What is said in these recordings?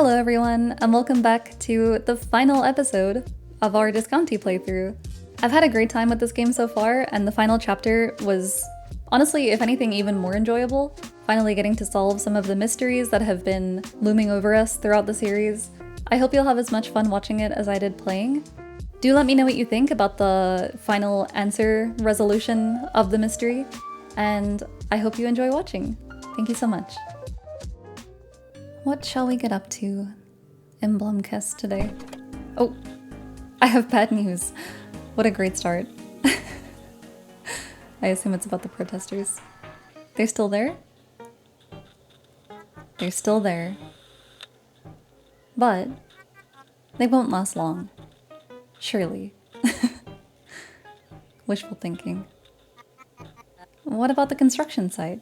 Hello everyone, and welcome back to the final episode of our Discounty playthrough. I've had a great time with this game so far, and the final chapter was, honestly, if anything, even more enjoyable. Finally getting to solve some of the mysteries that have been looming over us throughout the series. I hope you'll have as much fun watching it as I did playing. Do let me know what you think about the final answer resolution of the mystery, and I hope you enjoy watching. Thank you so much. What shall we get up to in Blumcast today? Oh, I have bad news. What a great start. I assume it's about the protesters. They're still there? They're still there. But they won't last long. Surely. Wishful thinking. What about the construction site?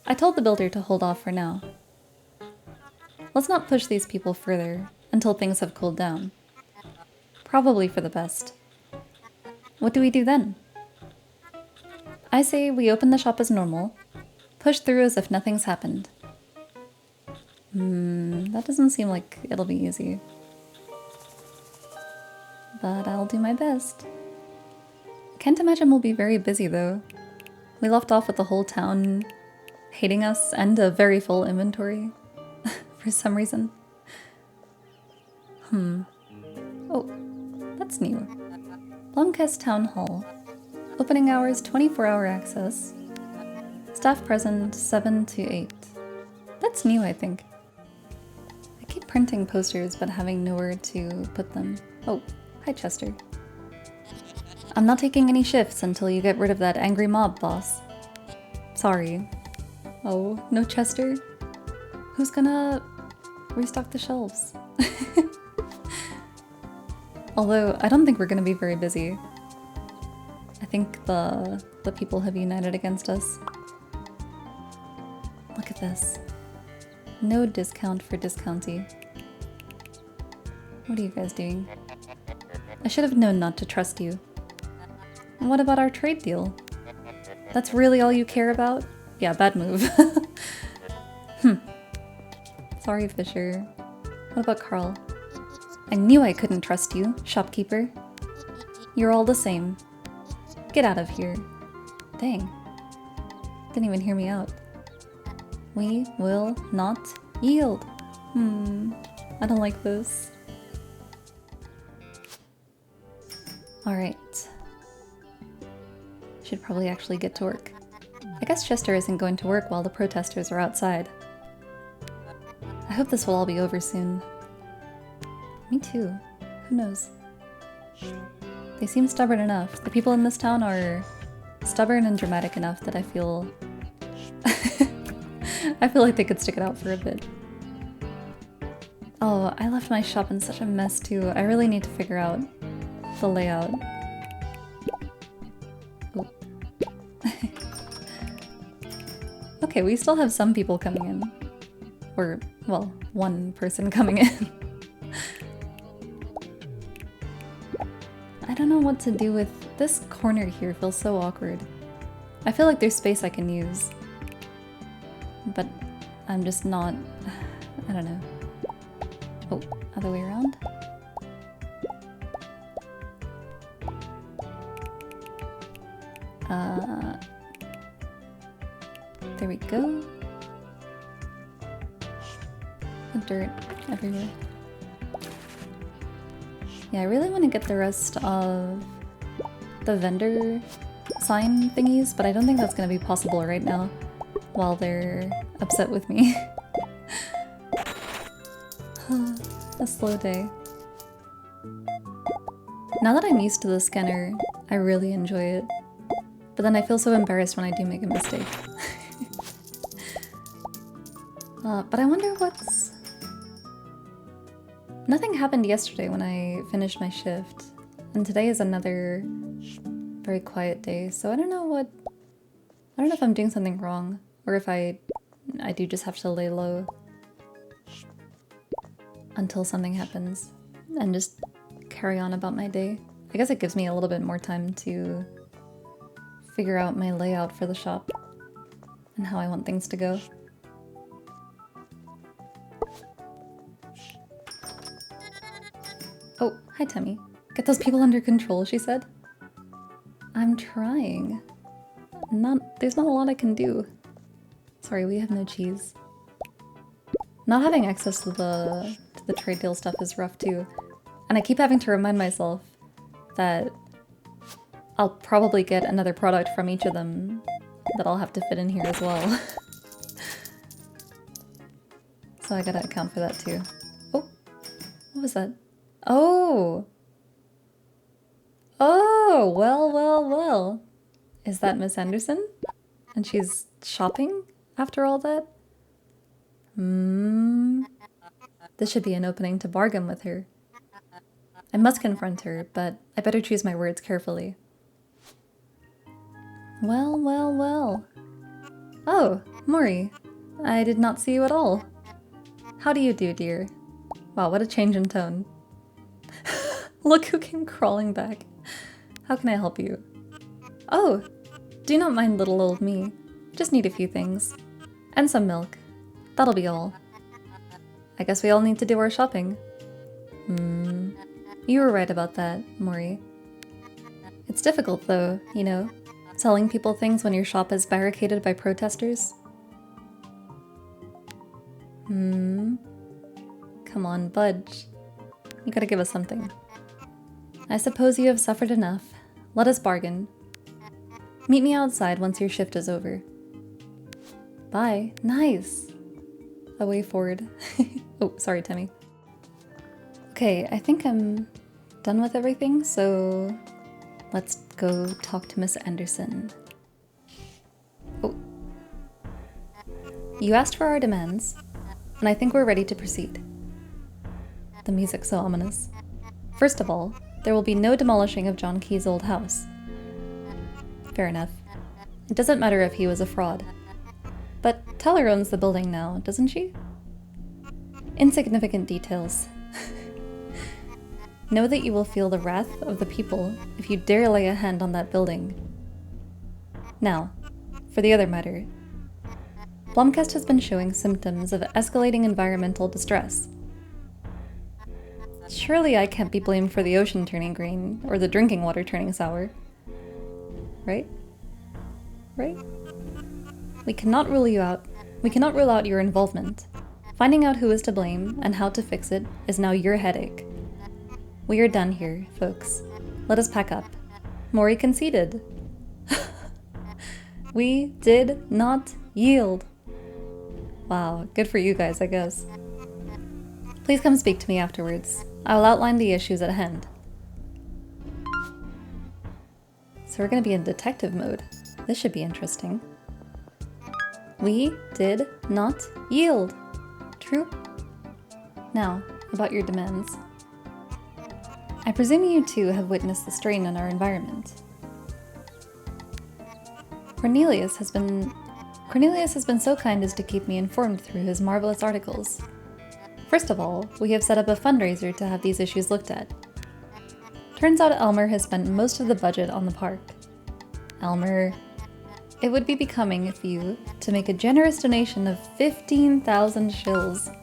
I told the builder to hold off for now. Let's not push these people further until things have cooled down. Probably for the best. What do we do then? I say we open the shop as normal, push through as if nothing's happened. That doesn't seem like it'll be easy. But I'll do my best. Can't imagine we'll be very busy though. We left off with the whole town hating us and a very full inventory. For some reason. Oh, that's new. Blumcast Town Hall. Opening hours 24-hour access. Staff present 7 to 8. That's new, I think. I keep printing posters but having nowhere to put them. Oh, hi Chester. I'm not taking any shifts until you get rid of that angry mob, boss. Sorry. Oh, no Chester? Who's gonna restock the shelves? Although, I don't think we're gonna be very busy. I think the people have united against us. Look at this. No discount for discounty. What are you guys doing? I should have known not to trust you. And what about our trade deal? That's really all you care about? Yeah, bad move. Sorry, Fisher. What about Carl? I knew I couldn't trust you, shopkeeper. You're all the same. Get out of here. Dang. Didn't even hear me out. We will not yield. I don't like this. Alright. Should probably actually get to work. I guess Chester isn't going to work while the protesters are outside. I hope this will all be over soon. Me too. Who knows? They seem stubborn enough. The people in this town are stubborn and dramatic enough that I feel... I feel like they could stick it out for a bit. Oh, I left my shop in such a mess too. I really need to figure out the layout. Ooh. Okay, we still have some people coming in. Or, well, one person coming in. I don't know what to do with this corner here. Feels so awkward. I feel like there's space I can use. But I'm just not... I don't know. Oh, other way around? There we go. Dirt everywhere. Yeah, I really want to get the rest of the vendor sign thingies, but I don't think that's going to be possible right now while they're upset with me. A slow day. Now that I'm used to the scanner, I really enjoy it. But then I feel so embarrassed when I do make a mistake. But I wonder what's... Nothing happened yesterday when I finished my shift, and today is another very quiet day, so I don't know if I'm doing something wrong, or if I do just have to lay low until something happens, and just carry on about my day. I guess it gives me a little bit more time to figure out my layout for the shop, and how I want things to go. Oh, hi Temmie. Get those people under control, she said. I'm trying. There's not a lot I can do. Sorry, we have no cheese. Not having access to the trade deal stuff is rough too. And I keep having to remind myself that I'll probably get another product from each of them that I'll have to fit in here as well. So I gotta account for that too. Oh, what was that? Oh! Oh, well. Is that Miss Anderson? And she's shopping after all that? This should be an opening to bargain with her. I must confront her, but I better choose my words carefully. Well. Oh, Mori. I did not see you at all. How do you do, dear? Wow, what a change in tone. Look who came crawling back. How can I help you? Oh, do not mind little old me. Just need a few things. And some milk. That'll be all. I guess we all need to do our shopping. You were right about that, Mori. It's difficult though, you know, selling people things when your shop is barricaded by protesters. Come on, budge. You gotta give us something. I suppose you have suffered enough. Let us bargain. Meet me outside once your shift is over. Bye. Nice. A way forward. Oh, sorry, Temmie. Okay, I think I'm done with everything, so let's go talk to Miss Anderson. Oh. You asked for our demands, and I think we're ready to proceed. The music's so ominous. First of all, there will be no demolishing of John Key's old house. Fair enough. It doesn't matter if he was a fraud. But Teller owns the building now, doesn't she? Insignificant details. Know that you will feel the wrath of the people if you dare lay a hand on that building. Now, for the other matter. Blumcast has been showing symptoms of escalating environmental distress. Surely I can't be blamed for the ocean turning green, or the drinking water turning sour. Right? Right? We cannot rule you out. We cannot rule out your involvement. Finding out who is to blame and how to fix it is now your headache. We are done here, folks. Let us pack up. Mori conceded. We did not yield. Wow, good for you guys, I guess. Please come speak to me afterwards. I'll outline the issues at hand. So we're gonna be in detective mode. This should be interesting. We did not yield. True? Now, about your demands. I presume you too have witnessed the strain on our environment. Cornelius has been so kind as to keep me informed through his marvelous articles. First of all, we have set up a fundraiser to have these issues looked at. Turns out Elmer has spent most of the budget on the park. Elmer, it would be becoming of you to make a generous donation of 15,000 shills.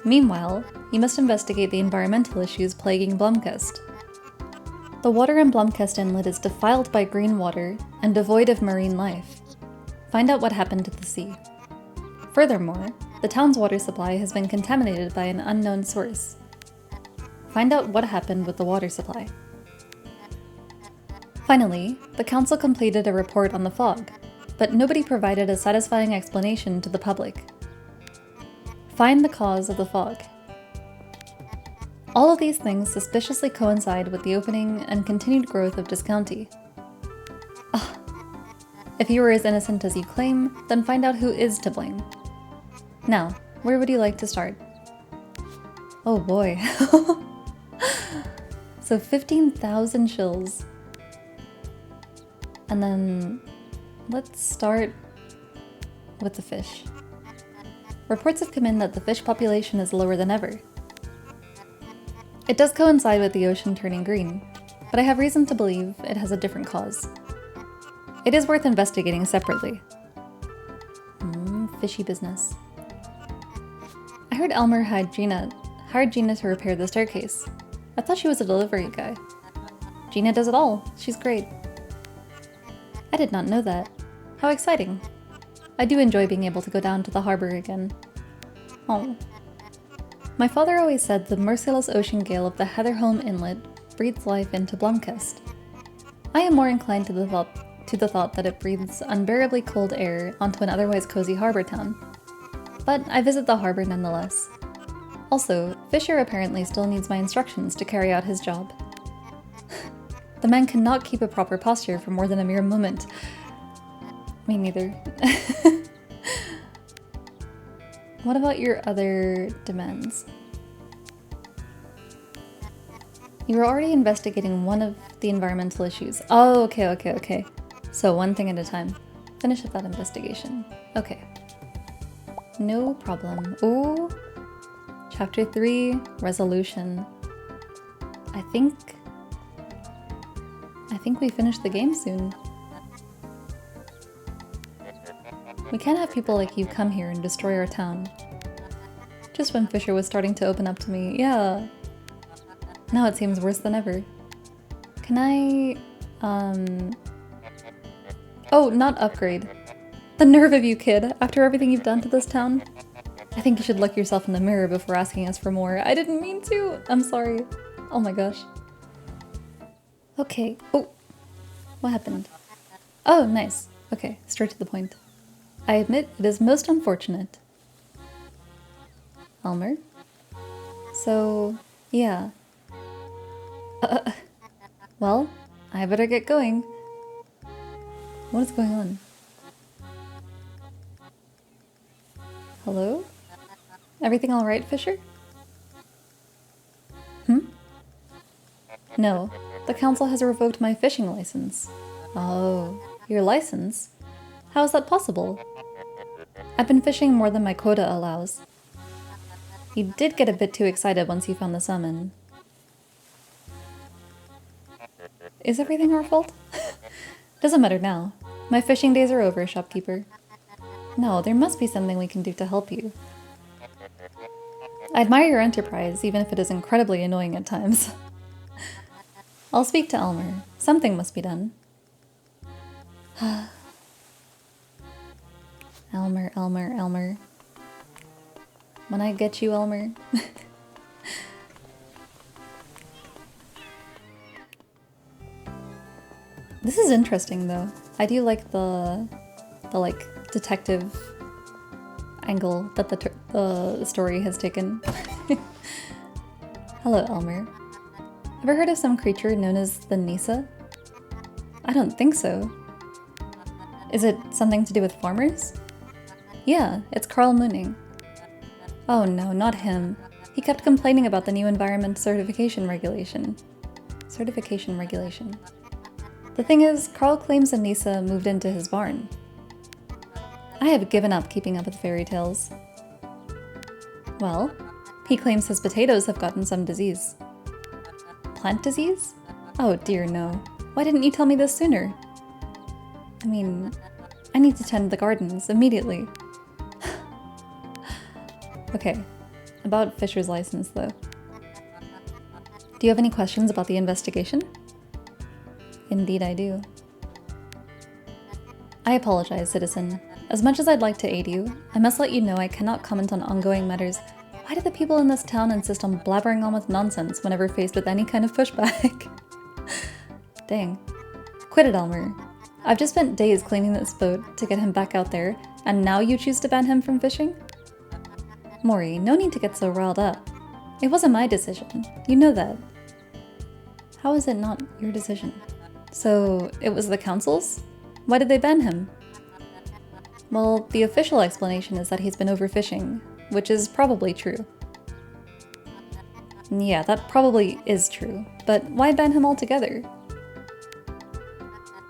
Meanwhile, you must investigate the environmental issues plaguing Blumcast. The water in Blumcast Inlet is defiled by green water and devoid of marine life. Find out what happened to the sea. Furthermore, the town's water supply has been contaminated by an unknown source. Find out what happened with the water supply. Finally, the council completed a report on the fog, but nobody provided a satisfying explanation to the public. Find the cause of the fog. All of these things suspiciously coincide with the opening and continued growth of Discounty. If you were as innocent as you claim, then find out who is to blame. Now, where would you like to start? Oh boy. So 15,000 shills. And then let's start with the fish. Reports have come in that the fish population is lower than ever. It does coincide with the ocean turning green, but I have reason to believe it has a different cause. It is worth investigating separately. Fishy business. I heard Elmer hired Gina to repair the staircase. I thought she was a delivery guy. Gina does it all. She's great. I did not know that. How exciting. I do enjoy being able to go down to the harbor again. Oh. My father always said the merciless ocean gale of the Heatherholm Inlet breathes life into Blumcast. I am more inclined to the thought that it breathes unbearably cold air onto an otherwise cozy harbor town. But I visit the harbor nonetheless. Also, Fisher apparently still needs my instructions to carry out his job. The man cannot keep a proper posture for more than a mere moment. Me neither. What about your other demands? You were already investigating one of the environmental issues. Oh, okay. So one thing at a time. Finish up that investigation. Okay. No problem. Ooh. Chapter 3, Resolution. I think we finished the game soon. We can't have people like you come here and destroy our town. Just when Fisher was starting to open up to me, yeah. Now it seems worse than ever. Can I, Oh, not upgrade. The nerve of you, kid, after everything you've done to this town. I think you should look yourself in the mirror before asking us for more. I didn't mean to. I'm sorry. Oh my gosh. Okay. Oh. What happened? Oh, nice. Okay, straight to the point. I admit it is most unfortunate. Elmer? So, yeah. Well, I better get going. What is going on? Hello? Everything all right, Fisher? No, the council has revoked my fishing license. Oh, your license? How is that possible? I've been fishing more than my quota allows. You did get a bit too excited once you found the salmon. Is everything our fault? Doesn't matter now. My fishing days are over, shopkeeper. No, there must be something we can do to help you. I admire your enterprise, even if it is incredibly annoying at times. I'll speak to Elmer. Something must be done. Elmer. When I get you, Elmer. This is interesting, though. I do like the like detective angle that the story has taken. Hello, Elmer. Ever heard of some creature known as the nisse? I don't think so. Is it something to do with farmers? Yeah, it's Carl Mooning. Oh no, not him. He kept complaining about the new environment certification regulation. The thing is, Carl claims a nisse moved into his barn. I have given up keeping up with fairy tales. Well, he claims his potatoes have gotten some disease. Plant disease? Oh dear, no. Why didn't you tell me this sooner? I mean, I need to tend the gardens immediately. Okay, about Fisher's license though. Do you have any questions about the investigation? Indeed I do. I apologize, citizen. As much as I'd like to aid you, I must let you know I cannot comment on ongoing matters. Why do the people in this town insist on blabbering on with nonsense whenever faced with any kind of pushback? Dang. Quit it, Elmer. I've just spent days cleaning this boat to get him back out there, and now you choose to ban him from fishing? Mori, no need to get so riled up. It wasn't my decision. You know that. How is it not your decision? So, it was the council's? Why did they ban him? Well, the official explanation is that he's been overfishing, which is probably true. Yeah, that probably is true, but why ban him altogether?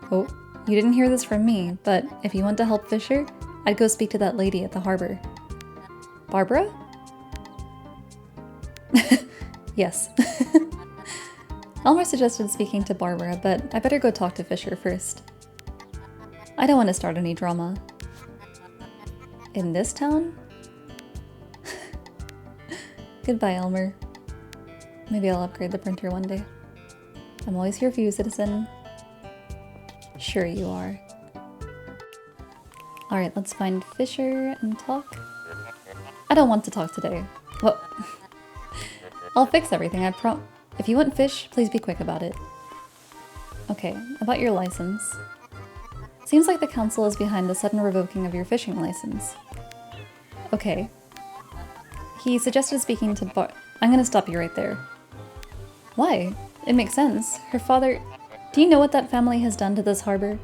Oh, you didn't hear this from me, but if you want to help Fisher, I'd go speak to that lady at the harbor. Barbara? Yes. Elmer suggested speaking to Barbara, but I better go talk to Fisher first. I don't want to start any drama. In this town? Goodbye, Elmer. Maybe I'll upgrade the printer one day. I'm always here for you, citizen. Sure you are. Alright, let's find Fisher and talk. I don't want to talk today. Well, I'll fix everything, I prom- If you want fish, please be quick about it. Okay, about your license. Seems like the council is behind the sudden revoking of your fishing license. Okay. He suggested speaking to I'm gonna stop you right there. Why? It makes sense. Her father... Do you know what that family has done to this harbor?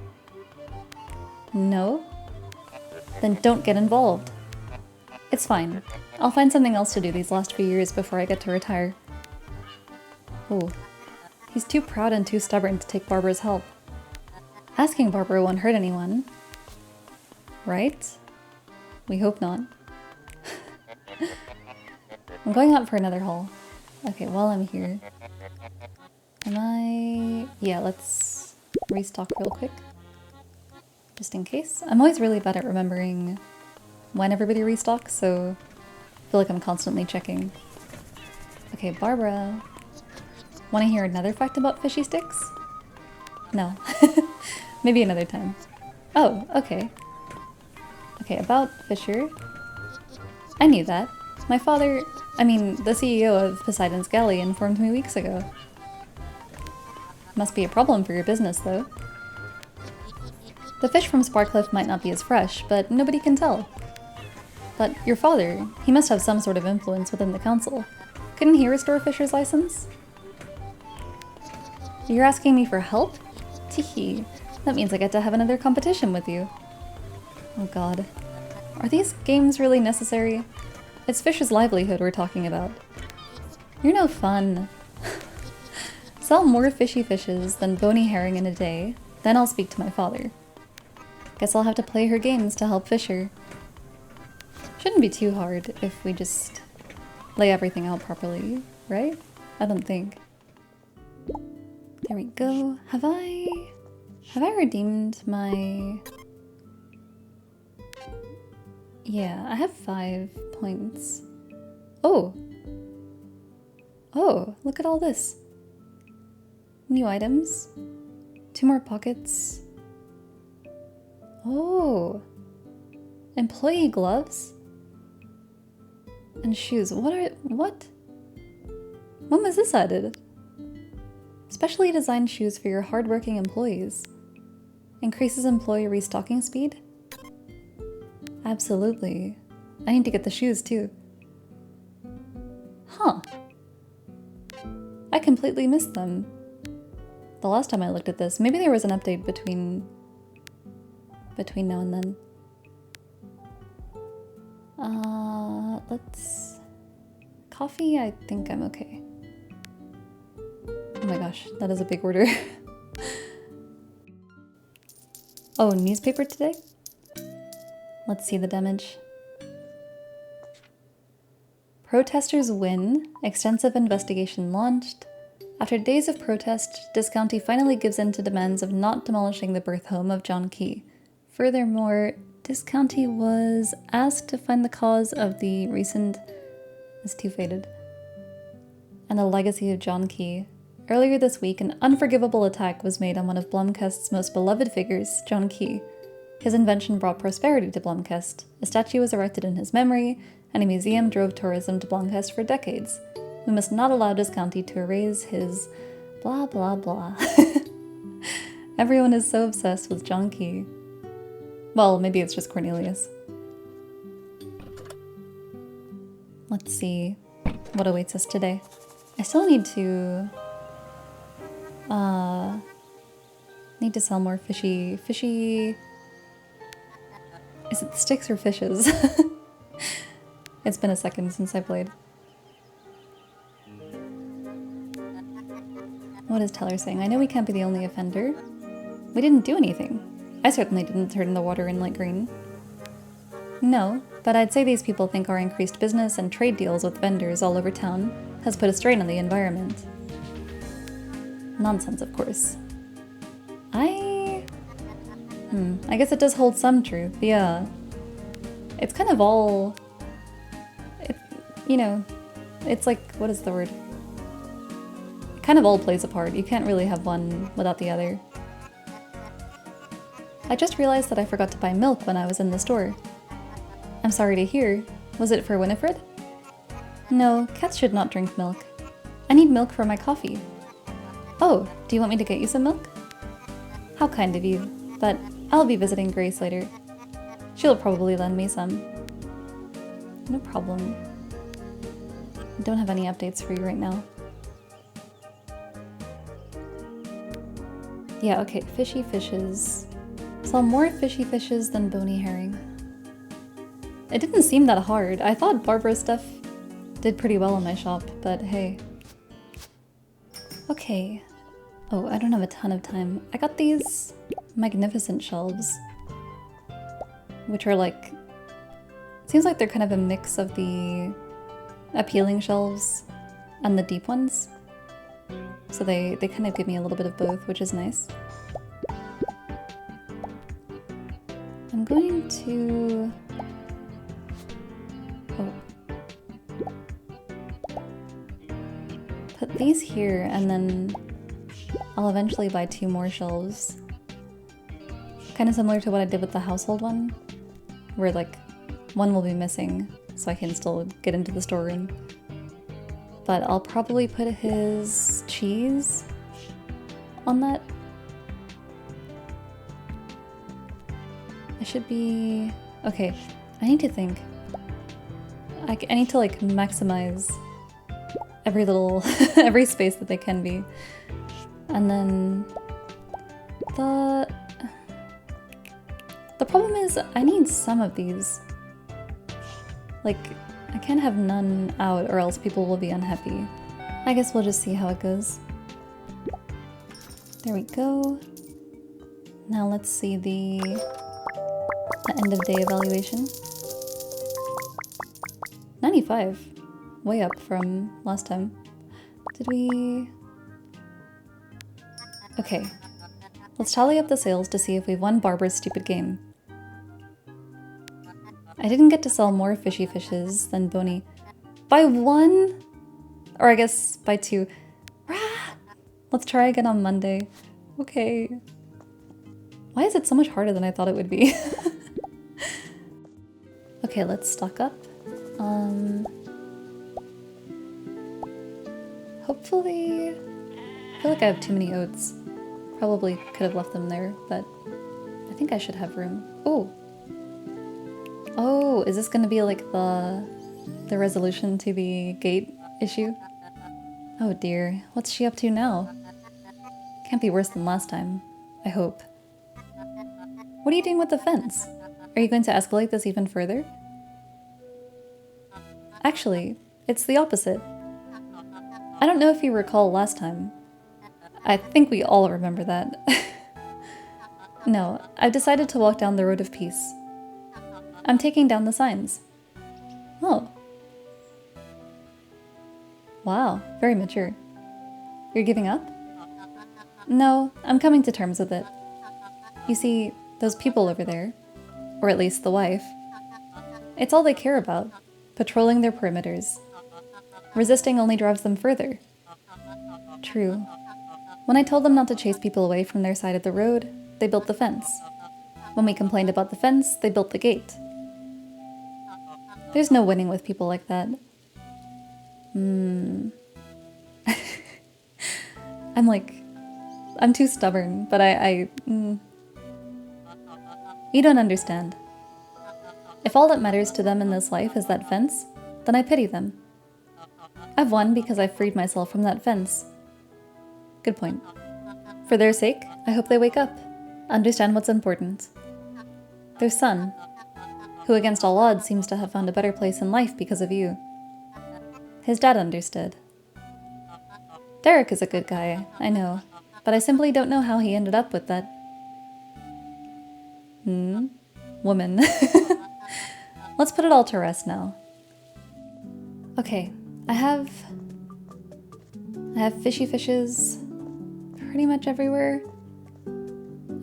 No? Then don't get involved. It's fine. I'll find something else to do these last few years before I get to retire. Oh. He's too proud and too stubborn to take Barbara's help. Asking Barbara won't hurt anyone. Right? We hope not. I'm going out for another haul. Okay, while I'm here... Yeah, let's restock real quick. Just in case. I'm always really bad at remembering when everybody restocks, so I feel like I'm constantly checking. Okay, Barbara. Want to hear another fact about fishy sticks? No. Maybe another time. Oh, okay. Okay, about Fisher. I knew that. My father, the CEO of Poseidon's Galley informed me weeks ago. Must be a problem for your business, though. The fish from Sparkcliff might not be as fresh, but nobody can tell. But your father, he must have some sort of influence within the council. Couldn't he restore Fisher's license? You're asking me for help? Teehee. That means I get to have another competition with you. Oh god. Are these games really necessary? It's Fisher's livelihood we're talking about. You're no fun. Sell more fishy fishes than bony herring in a day, then I'll speak to my father. Guess I'll have to play her games to help Fisher. Shouldn't be too hard if we just lay everything out properly, right? I don't think. There we go. Have I redeemed my... Yeah, I have 5 points. Oh! Oh, look at all this. New items. 2 more pockets. Oh! Employee gloves? And shoes. What? When was this added? Specially designed shoes for your hardworking employees. Increases employee restocking speed? Absolutely. I need to get the shoes too. Huh. I completely missed them. The last time I looked at this, maybe there was an update between now and then. Let's... Coffee? I think I'm okay. Oh my gosh, that is a big order. Oh, newspaper today? Let's see the damage. Protesters win. Extensive investigation launched. After days of protest, Discounty finally gives in to demands of not demolishing the birth home of John Key. Furthermore, Discounty was asked to find the cause of the recent... It's too faded. And the legacy of John Key. Earlier this week, an unforgivable attack was made on one of Blumcast's most beloved figures, John Key. His invention brought prosperity to Blumcast. A statue was erected in his memory, and a museum drove tourism to Blumcast for decades. We must not allow Discounty to erase his blah blah blah. Everyone is so obsessed with John Key. Well, maybe it's just Cornelius. Let's see what awaits us today. I still need to sell more fishy... Is it sticks or fishes? It's been a second since I played. What is Teller saying? I know we can't be the only offender. We didn't do anything. I certainly didn't turn the water in like green. No, but I'd say these people think our increased business and trade deals with vendors all over town has put a strain on the environment. Nonsense, of course. I guess it does hold some truth, yeah. It's kind of all... you know, it's like, what is the word? kind of all plays a part. You can't really have one without the other. I just realized that I forgot to buy milk when I was in the store. I'm sorry to hear. Was it for Winifred? No, cats should not drink milk. I need milk for my coffee. Oh, do you want me to get you some milk? How kind of you, but I'll be visiting Grace later. She'll probably lend me some. No problem. I don't have any updates for you right now. Yeah, okay, fishy fishes. Saw more fishy fishes than bony herring. It didn't seem that hard. I thought Barbara's stuff did pretty well in my shop, but hey. Okay. Oh, I don't have a ton of time. I got these magnificent shelves, which are like... Seems like they're kind of a mix of the appealing shelves and the deep ones. So they kind of give me a little bit of both, which is nice. I'm going to... Oh. Put these here, and then I'll eventually buy 2 more shelves. Kind of similar to what I did with the household one, where like one will be missing, so I can still get into the storeroom. But I'll probably put his cheese on that. I should be... Okay, I need to think. I need to like maximize every little... every space that they can be. And then... The problem is I need some of these. Like, I can't have none out or else people will be unhappy. I guess we'll just see how it goes. There we go. Now let's see the end of day evaluation. 95. Way up from last time. Did we... Okay. Let's tally up the sales to see if we've won Barbara's stupid game. I didn't get to sell more fishy fishes than bony. By 1? Or I guess by 2. Rah! Let's try again on Monday. Okay. Why is it so much harder than I thought it would be? Okay, let's stock up. Hopefully... I feel like I have too many oats. Probably could have left them there, but I think I should have room. Oh! Oh, is this gonna be like the resolution to the gate issue? Oh dear, what's she up to now? Can't be worse than last time, I hope. What are you doing with the fence? Are you going to escalate this even further? Actually, it's the opposite. I don't know if you recall last time. I think we all remember that. No, I've decided to walk down the road of peace. I'm taking down the signs. Oh. Wow, very mature. You're giving up? No, I'm coming to terms with it. You see, those people over there, or at least the wife, it's all they care about, patrolling their perimeters. Resisting only drives them further. True. When I told them not to chase people away from their side of the road, they built the fence. When we complained about the fence, they built the gate. There's no winning with people like that. I'm too stubborn, but You don't understand. If all that matters to them in this life is that fence, then I pity them. I've won because I've freed myself from that fence. Good point. For their sake, I hope they wake up, understand what's important. Their son, who against all odds seems to have found a better place in life because of you. His dad understood. Derek is a good guy, I know, but I simply don't know how he ended up with that... woman. Let's put it all to rest now. Okay, I have fishy fishes pretty much everywhere.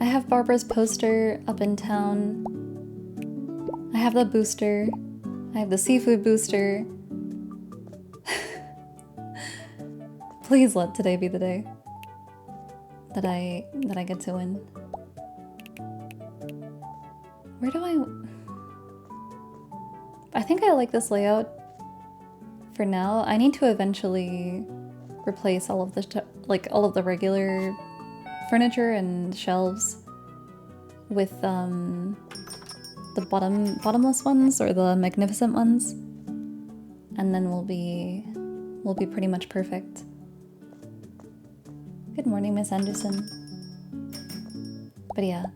I have Barbara's poster up in town. I have the booster. I have the seafood booster. Please let today be the day that I get to win. Where do I think I like this layout for now. I need to eventually replace all of the all of the regular furniture and shelves with the bottomless ones or the magnificent ones, and then we'll be pretty much perfect. Good morning, Miss Anderson. But yeah,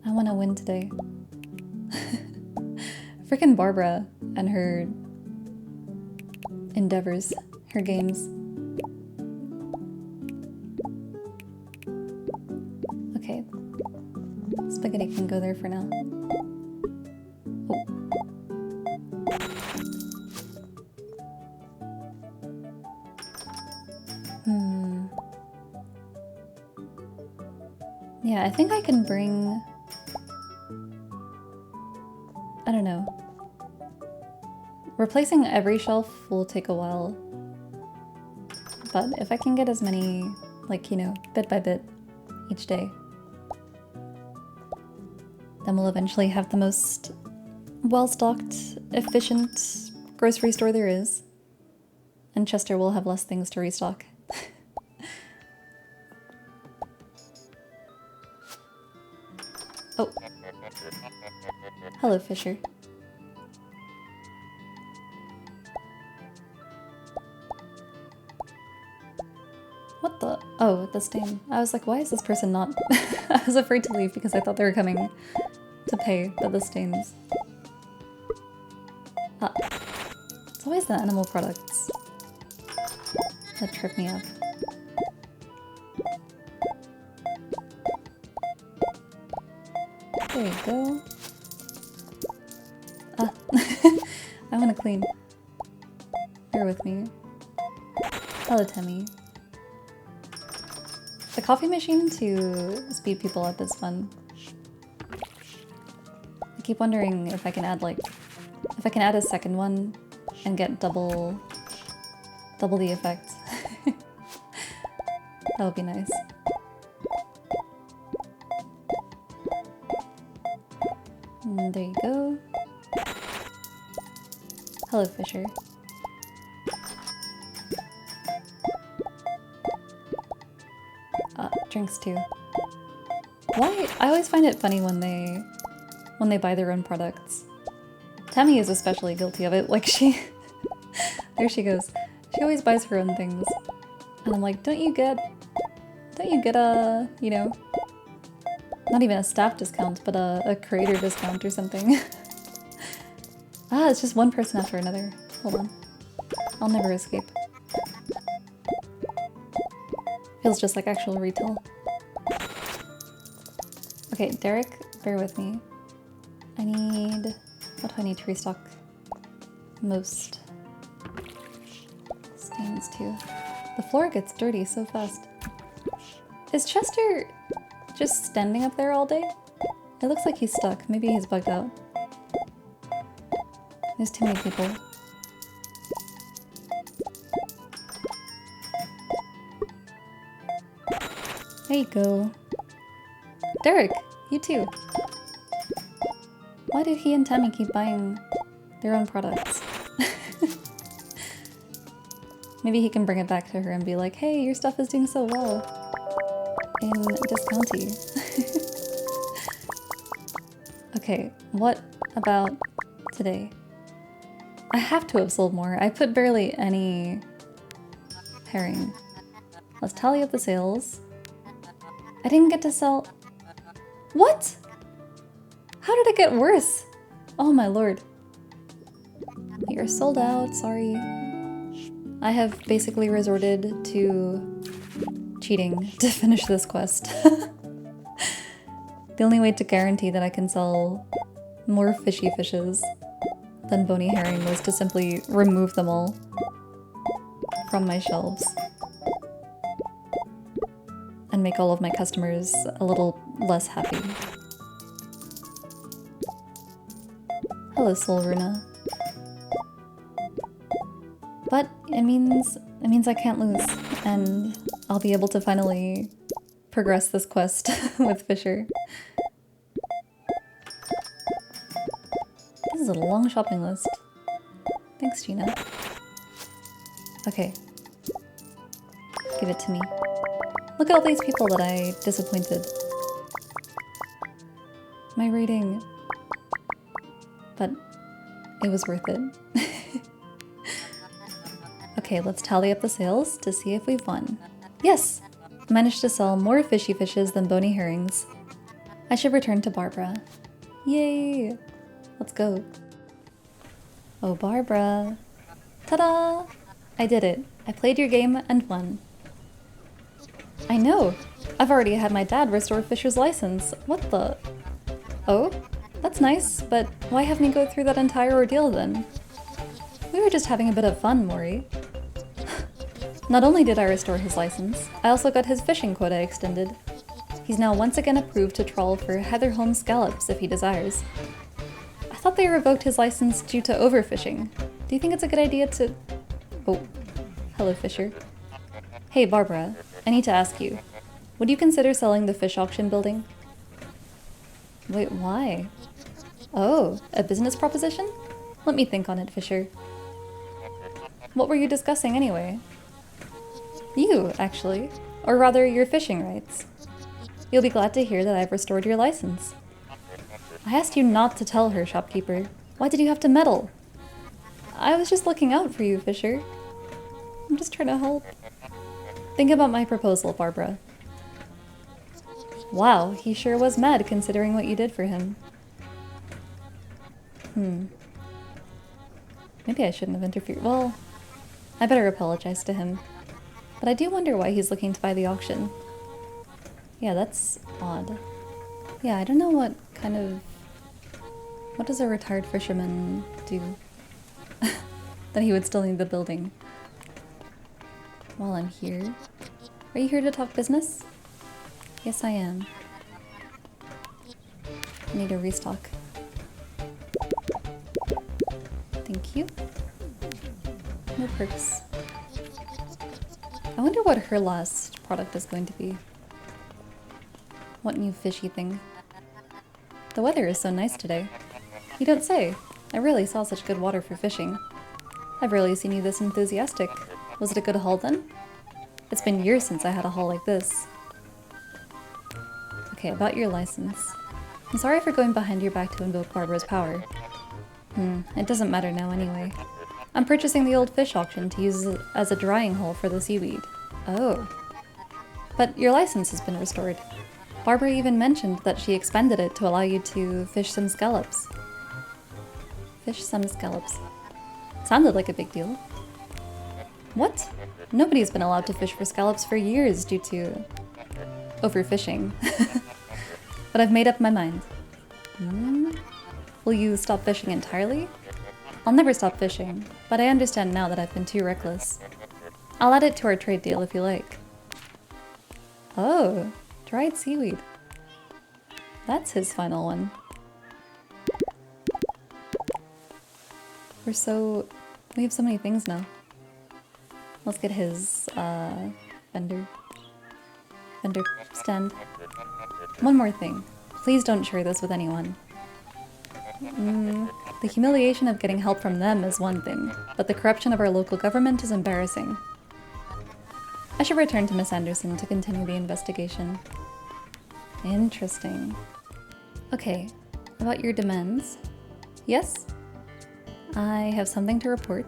I want to win today. Frickin' Barbara and her endeavors, her games. Okay, spaghetti can go there for now. Oh. Yeah, I think I can bring... I don't know. Replacing every shelf will take a while. But if I can get as many, like, you know, bit by bit each day, then we'll eventually have the most well-stocked, efficient grocery store there is. And Chester will have less things to restock. Oh. Hello, Fisher. What the? Oh, the stain. I was like, why is this person not... I was afraid to leave because I thought they were coming to pay, but the stains. Ah. It's always the animal products that trip me up. There you go. Ah. I want to clean. Bear with me. Hello, Temmie. The coffee machine to speed people up is fun. I keep wondering if I can add if I can add a second one and get double the effect. That would be nice. And there you go. Hello, Fisher. Drinks too. Why? I always find it funny when they buy their own products. Tammy is especially guilty of it. Like there she goes. She always buys her own things. And I'm like, don't you get a, you know, not even a staff discount, but a creator discount or something. Ah, it's just one person after another. Hold on. I'll never escape. Feels just like actual retail. Okay, Derek, bear with me. I need... What do I need to restock? Most. Stains too. The floor gets dirty so fast. Is Chester just standing up there all day? It looks like he's stuck. Maybe he's bugged out. There's too many people. There you go. Derek, you too. Why did he and Tammy keep buying their own products? Maybe he can bring it back to her and be like, hey, your stuff is doing so well in discounty. Okay, what about today? I have to have sold more. I put barely any herring. Let's tally up the sales. I didn't get to sell... What? How did it get worse? Oh my lord. You're sold out, sorry. I have basically resorted to cheating to finish this quest. The only way to guarantee that I can sell more fishy fishes than bony herring was to simply remove them all from my shelves. And make all of my customers a little less happy. Hello, Solruna. But it means I can't lose, and I'll be able to finally progress this quest with Fisher. This is a long shopping list. Thanks, Gina. Okay. Give it to me. Look at all these people that I disappointed. My rating. But it was worth it. Okay, let's tally up the sales to see if we've won. Yes! Managed to sell more fishy fishes than bony herrings. I should return to Barbara. Yay! Let's go. Oh, Barbara. Ta-da! I did it. I played your game and won. I know! I've already had my dad restore Fisher's license. What the? Oh? That's nice, but why have me go through that entire ordeal then? We were just having a bit of fun, Mori. Not only did I restore his license, I also got his fishing quota extended. He's now once again approved to trawl for Heatherholm scallops if he desires. I thought they revoked his license due to overfishing. Do you think it's a good idea to... Oh, hello Fisher. Hey Barbara, I need to ask you. Would you consider selling the fish auction building? Wait, why? Oh, a business proposition? Let me think on it, Fisher. What were you discussing anyway? You, actually. Or rather, your fishing rights. You'll be glad to hear that I've restored your license. I asked you not to tell her, shopkeeper. Why did you have to meddle? I was just looking out for you, Fisher. I'm just trying to help. Think about my proposal, Barbara. Wow, he sure was mad considering what you did for him. Maybe I shouldn't have interfered. Well, I better apologize to him. But I do wonder why he's looking to buy the auction. Yeah, that's odd. Yeah, I don't know what kind of... What does a retired fisherman do? That he would still need the building. While I'm here. Are you here to talk business? Yes, I am. I need a restock. Thank you. No perks. I wonder what her last product is going to be. What new fishy thing? The weather is so nice today. You don't say. I really saw such good water for fishing. I've rarely seen you this enthusiastic. Was it a good haul then? It's been years since I had a haul like this. Okay, about your license. I'm sorry for going behind your back to invoke Barbara's power. It doesn't matter now anyway. I'm purchasing the old fish auction to use as a drying hole for the seaweed. Oh. But your license has been restored. Barbara even mentioned that she expended it to allow you to fish some scallops. Fish some scallops. Sounded like a big deal. What? Nobody's been allowed to fish for scallops for years due to overfishing. But I've made up my mind. Will you stop fishing entirely? I'll never stop fishing, but I understand now that I've been too reckless. I'll add it to our trade deal if you like. Oh, dried seaweed. That's his final one. We have so many things now. Let's get his, vendor stand. One more thing. Please don't share this with anyone. The humiliation of getting help from them is one thing, but the corruption of our local government is embarrassing. I should return to Miss Anderson to continue the investigation. Interesting. Okay, about your demands. Yes? I have something to report.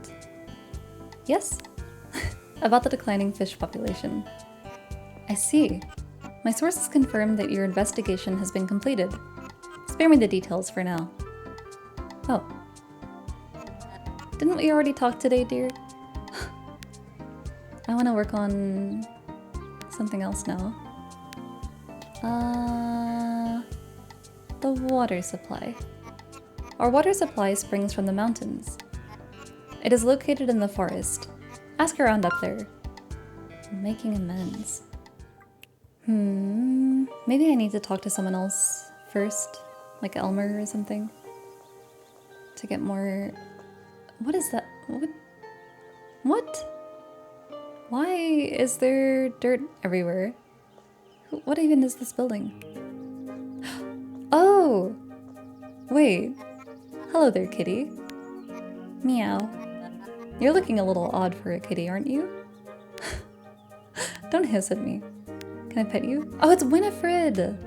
Yes? About the declining fish population. I see. My sources confirm that your investigation has been completed. Spare me the details for now. Oh. Didn't we already talk today, dear? I want to work on something else now. The water supply. Our water supply springs from the mountains. It is located in the forest. Ask around up there. Making amends. Maybe I need to talk to someone else first, like Elmer or something, to get more... What is that? What? Why is there dirt everywhere? What even is this building? Oh! Wait. Hello there, kitty. Meow. You're looking a little odd for a kitty, aren't you? Don't hiss at me. Can I pet you? Oh, it's Winifred!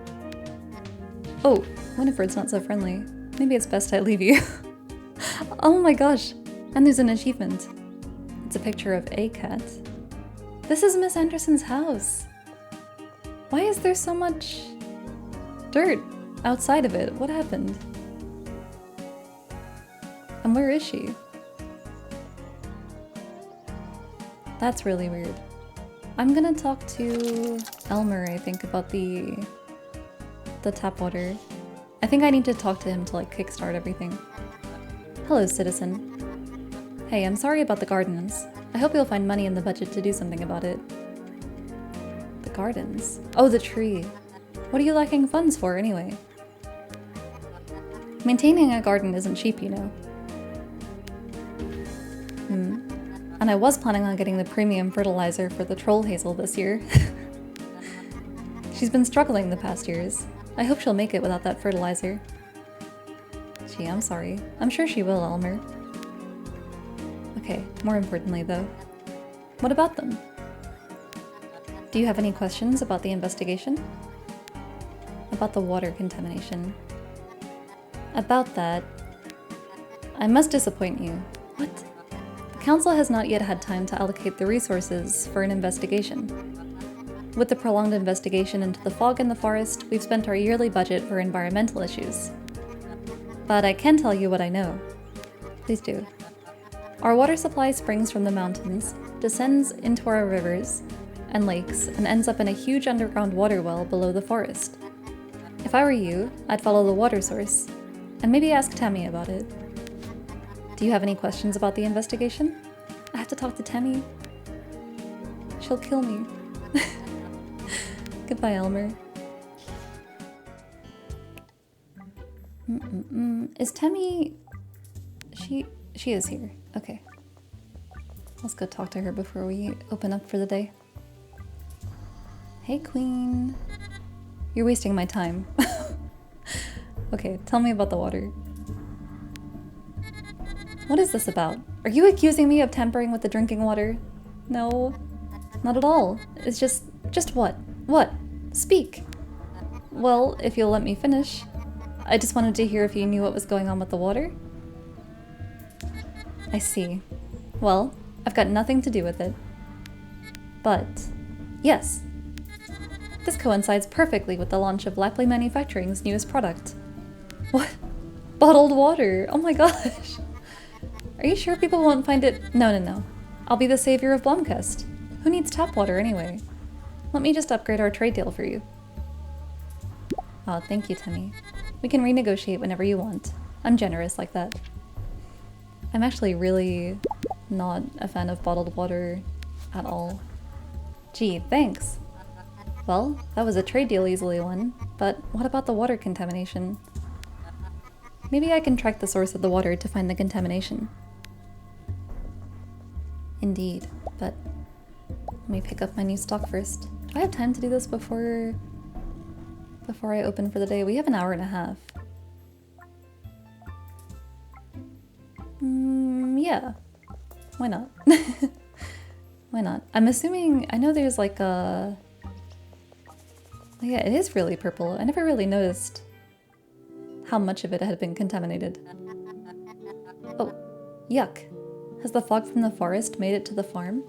Oh, Winifred's not so friendly. Maybe it's best I leave you. Oh my gosh! And there's an achievement. It's a picture of a cat. This is Miss Anderson's house. Why is there so much dirt outside of it? What happened? And where is she? That's really weird. I'm gonna talk to Elmer, I think, about the tap water. I think I need to talk to him to like kickstart everything. Hello, citizen. Hey, I'm sorry about the gardens. I hope you'll find money in the budget to do something about it. The gardens? Oh, the tree. What are you lacking funds for, anyway? Maintaining a garden isn't cheap, you know. And I was planning on getting the premium fertilizer for the troll hazel this year. She's been struggling the past years. I hope she'll make it without that fertilizer. Gee, I'm sorry. I'm sure she will, Elmer. Okay, more importantly though, what about them? Do you have any questions about the investigation? About the water contamination? About that, I must disappoint you. What? The council has not yet had time to allocate the resources for an investigation. With the prolonged investigation into the fog in the forest, we've spent our yearly budget for environmental issues. But I can tell you what I know. Please do. Our water supply springs from the mountains, descends into our rivers and lakes, and ends up in a huge underground water well below the forest. If I were you, I'd follow the water source, and maybe ask Tammy about it. Do you have any questions about the investigation? I have to talk to Tammy. She'll kill me. Goodbye, Elmer. Is Tammy... She is here. Okay. Let's go talk to her before we open up for the day. Hey, Queen. You're wasting my time. Okay, tell me about the water. What is this about? Are you accusing me of tampering with the drinking water? No, not at all. It's just what? What? Speak. Well, if you'll let me finish. I just wanted to hear if you knew what was going on with the water. I see. Well, I've got nothing to do with it. But, yes. This coincides perfectly with the launch of Lapley Manufacturing's newest product. What? Bottled water! Oh my gosh! Are you sure people won't find it? No. I'll be the savior of Blumcast. Who needs tap water anyway? Let me just upgrade our trade deal for you. Oh, thank you, Timmy. We can renegotiate whenever you want. I'm generous like that. I'm actually really not a fan of bottled water at all. Gee, thanks. Well, that was a trade deal easily won, but what about the water contamination? Maybe I can track the source of the water to find the contamination. Indeed, but let me pick up my new stock first. Do I have time to do this before I open for the day? We have an hour and a half. Yeah. Why not? Why not? I'm assuming, I know there's like a... Yeah, it is really purple. I never really noticed how much of it had been contaminated. Oh, yuck. Has the fog from the forest made it to the farm?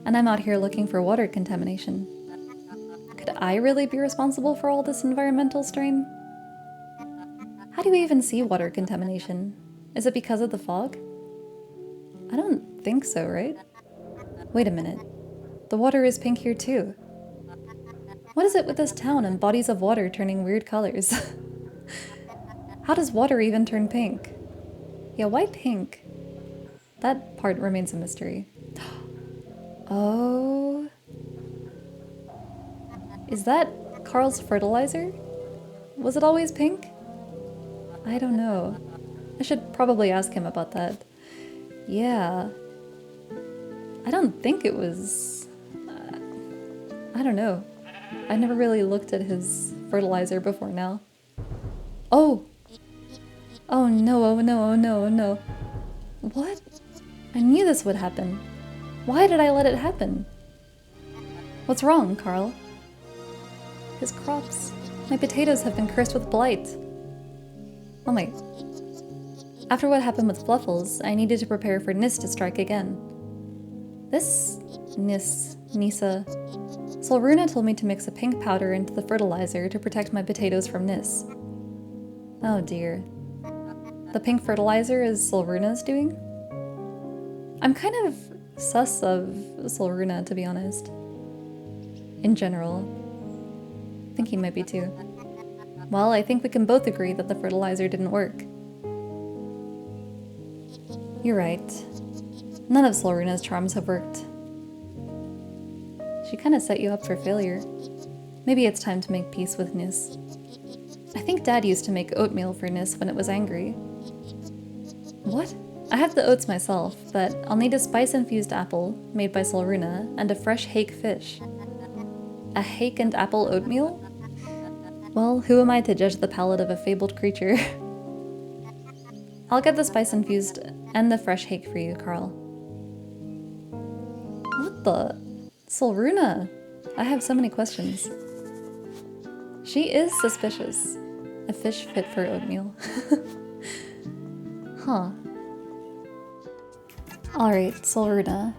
And I'm out here looking for water contamination. Could I really be responsible for all this environmental strain? How do we even see water contamination? Is it because of the fog? I don't think so, right? Wait a minute. The water is pink here too. What is it with this town and bodies of water turning weird colors? How does water even turn pink? Yeah, why pink? That part remains a mystery. Oh. Is that Carl's fertilizer? Was it always pink? I don't know. I should probably ask him about that. Yeah. I don't think it was... I don't know. I never really looked at his fertilizer before now. Oh! Oh no, oh no, oh no, oh no. What? I knew this would happen. Why did I let it happen? What's wrong, Carl? His crops. My potatoes have been cursed with blight. Oh wait. After what happened with Fluffles, I needed to prepare for Nisse to strike again. This nisse, Solruna told me to mix a pink powder into the fertilizer to protect my potatoes from Nisse. Oh dear. The pink fertilizer is Solruna's doing? I'm kind of sus of Solruna, to be honest. In general. I think he might be too. Well, I think we can both agree that the fertilizer didn't work. You're right. None of Solruna's charms have worked. She kind of set you up for failure. Maybe it's time to make peace with Nisse. I think Dad used to make oatmeal for Nisse when it was angry. What? I have the oats myself, but I'll need a spice-infused apple, made by Solruna, and a fresh hake fish. A hake and apple oatmeal? Well, who am I to judge the palate of a fabled creature? I'll get the spice-infused and the fresh hake for you, Carl. What the? Solruna! I have so many questions. She is suspicious. A fish fit for oatmeal. Huh. Alright, Solruna.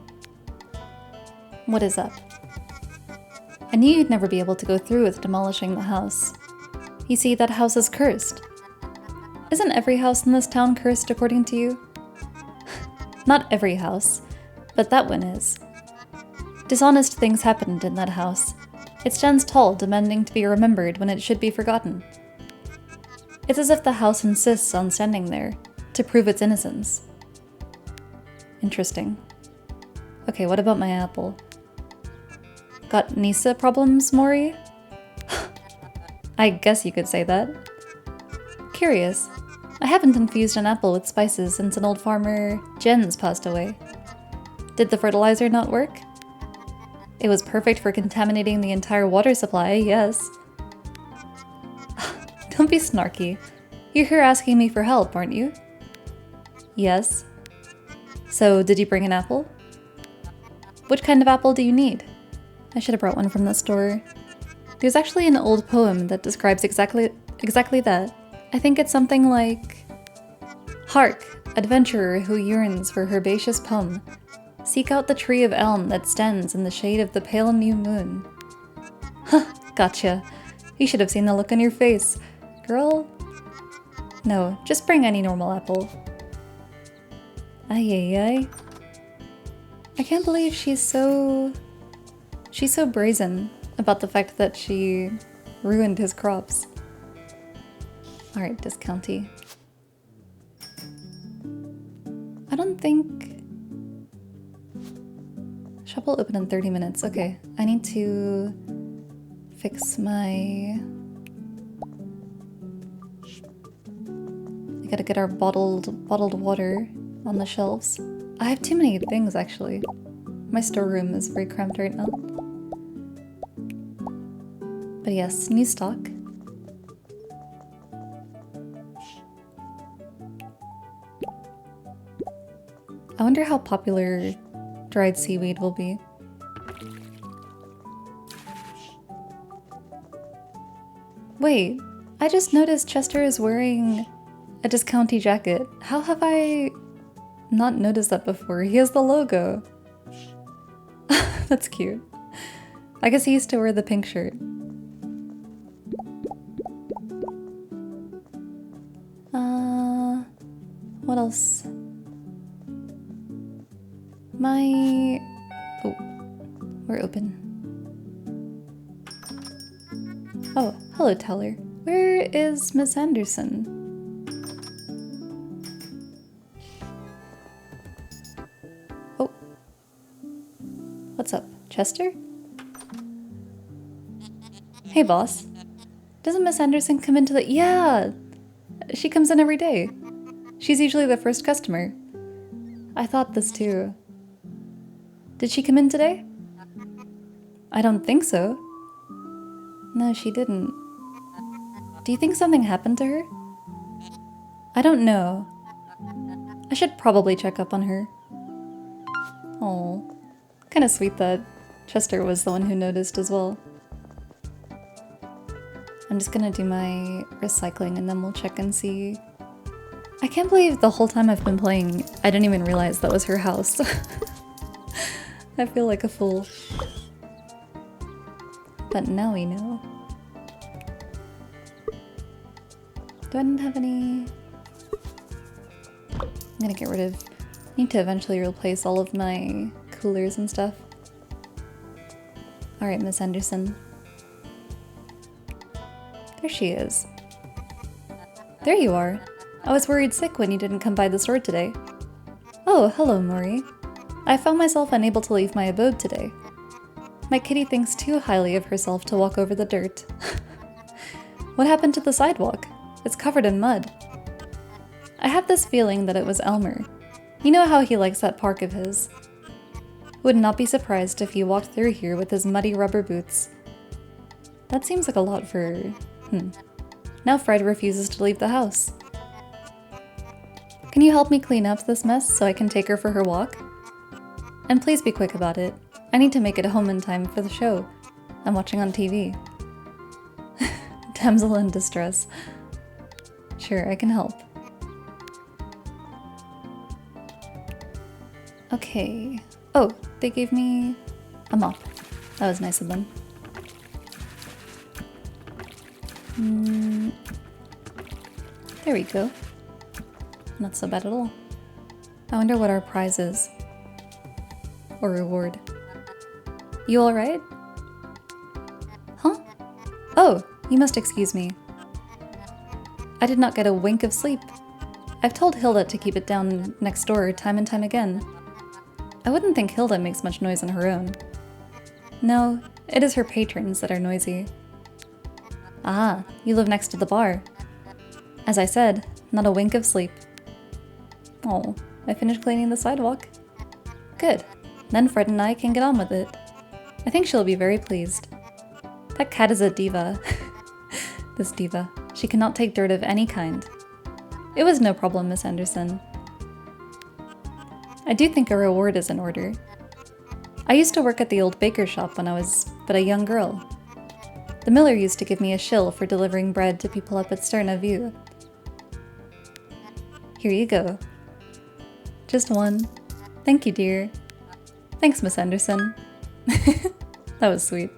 What is up? I knew you'd never be able to go through with demolishing the house. You see, that house is cursed. Isn't every house in this town cursed according to you? Not every house, but that one is. Dishonest things happened in that house. It stands tall, demanding to be remembered when it should be forgotten. It's as if the house insists on standing there, to prove its innocence. Interesting. Okay, what about my apple? Got nisse problems, Mori? I guess you could say that. Curious. I haven't infused an apple with spices since an old farmer, Jens, passed away. Did the fertilizer not work? It was perfect for contaminating the entire water supply, yes. Don't be snarky. You're here asking me for help, aren't you? Yes. So, did you bring an apple? Which kind of apple do you need? I should have brought one from the store. There's actually an old poem that describes exactly that. I think it's something like, "Hark, adventurer who yearns for herbaceous poem, seek out the tree of elm that stands in the shade of the pale new moon." Huh, gotcha. You should have seen the look on your face. Girl? No, just bring any normal apple. Ay ay ay. I can't believe she's so brazen about the fact that she ruined his crops. Alright, discounty. I don't think... Shop will open in 30 minutes. Okay, I need to fix my... I gotta get our bottled water on the shelves. I have too many things, actually. My storeroom is very cramped right now. But yes, new stock. I wonder how popular dried seaweed will be. Wait, I just noticed Chester is wearing a discounty jacket. How have I not noticed that before? He has the logo. That's cute. I guess he used to wear the pink shirt. What else? Oh, we're open. Oh, hello, Teller. Where is Miss Anderson? Oh. What's up, Chester? Hey, boss. Doesn't Miss Anderson come into the... Yeah! She comes in every day. She's usually the first customer. I thought this too. Did she come in today? I don't think so. No, she didn't. Do you think something happened to her? I don't know. I should probably check up on her. Oh, kind of sweet that Chester was the one who noticed as well. I'm just gonna do my recycling and then we'll check and see. I can't believe the whole time I've been playing, I didn't even realize that was her house. I feel like a fool. But now we know. Do I not have any? I'm gonna get rid of... I need to eventually replace all of my coolers and stuff. Alright, Miss Anderson. There she is. There you are. I was worried sick when you didn't come by the store today. Oh, hello, Mori. I found myself unable to leave my abode today. My kitty thinks too highly of herself to walk over the dirt. What happened to the sidewalk? It's covered in mud. I have this feeling that it was Elmer. You know how he likes that park of his. Would not be surprised if he walked through here with his muddy rubber boots. That seems like a lot for... Now Fred refuses to leave the house. Can you help me clean up this mess so I can take her for her walk? And please be quick about it. I need to make it home in time for the show. I'm watching on TV. Damsel in distress. Sure, I can help. Okay. Oh, they gave me a mop. That was nice of them. There we go. Not so bad at all. I wonder what our prize is. Or reward. You alright? Huh? Oh, you must excuse me. I did not get a wink of sleep. I've told Hilda to keep it down next door time and time again. I wouldn't think Hilda makes much noise on her own. No, it is her patrons that are noisy. Ah, you live next to the bar. As I said, not a wink of sleep. Oh, I finished cleaning the sidewalk. Good. Then Fred and I can get on with it. I think she'll be very pleased. That cat is a diva. This diva. She cannot take dirt of any kind. It was no problem, Miss Anderson. I do think a reward is in order. I used to work at the old baker shop when I was but a young girl. The miller used to give me a shill for delivering bread to people up at Sterna View. Here you go. Just one. Thank you, dear. Thanks, Miss Anderson. That was sweet.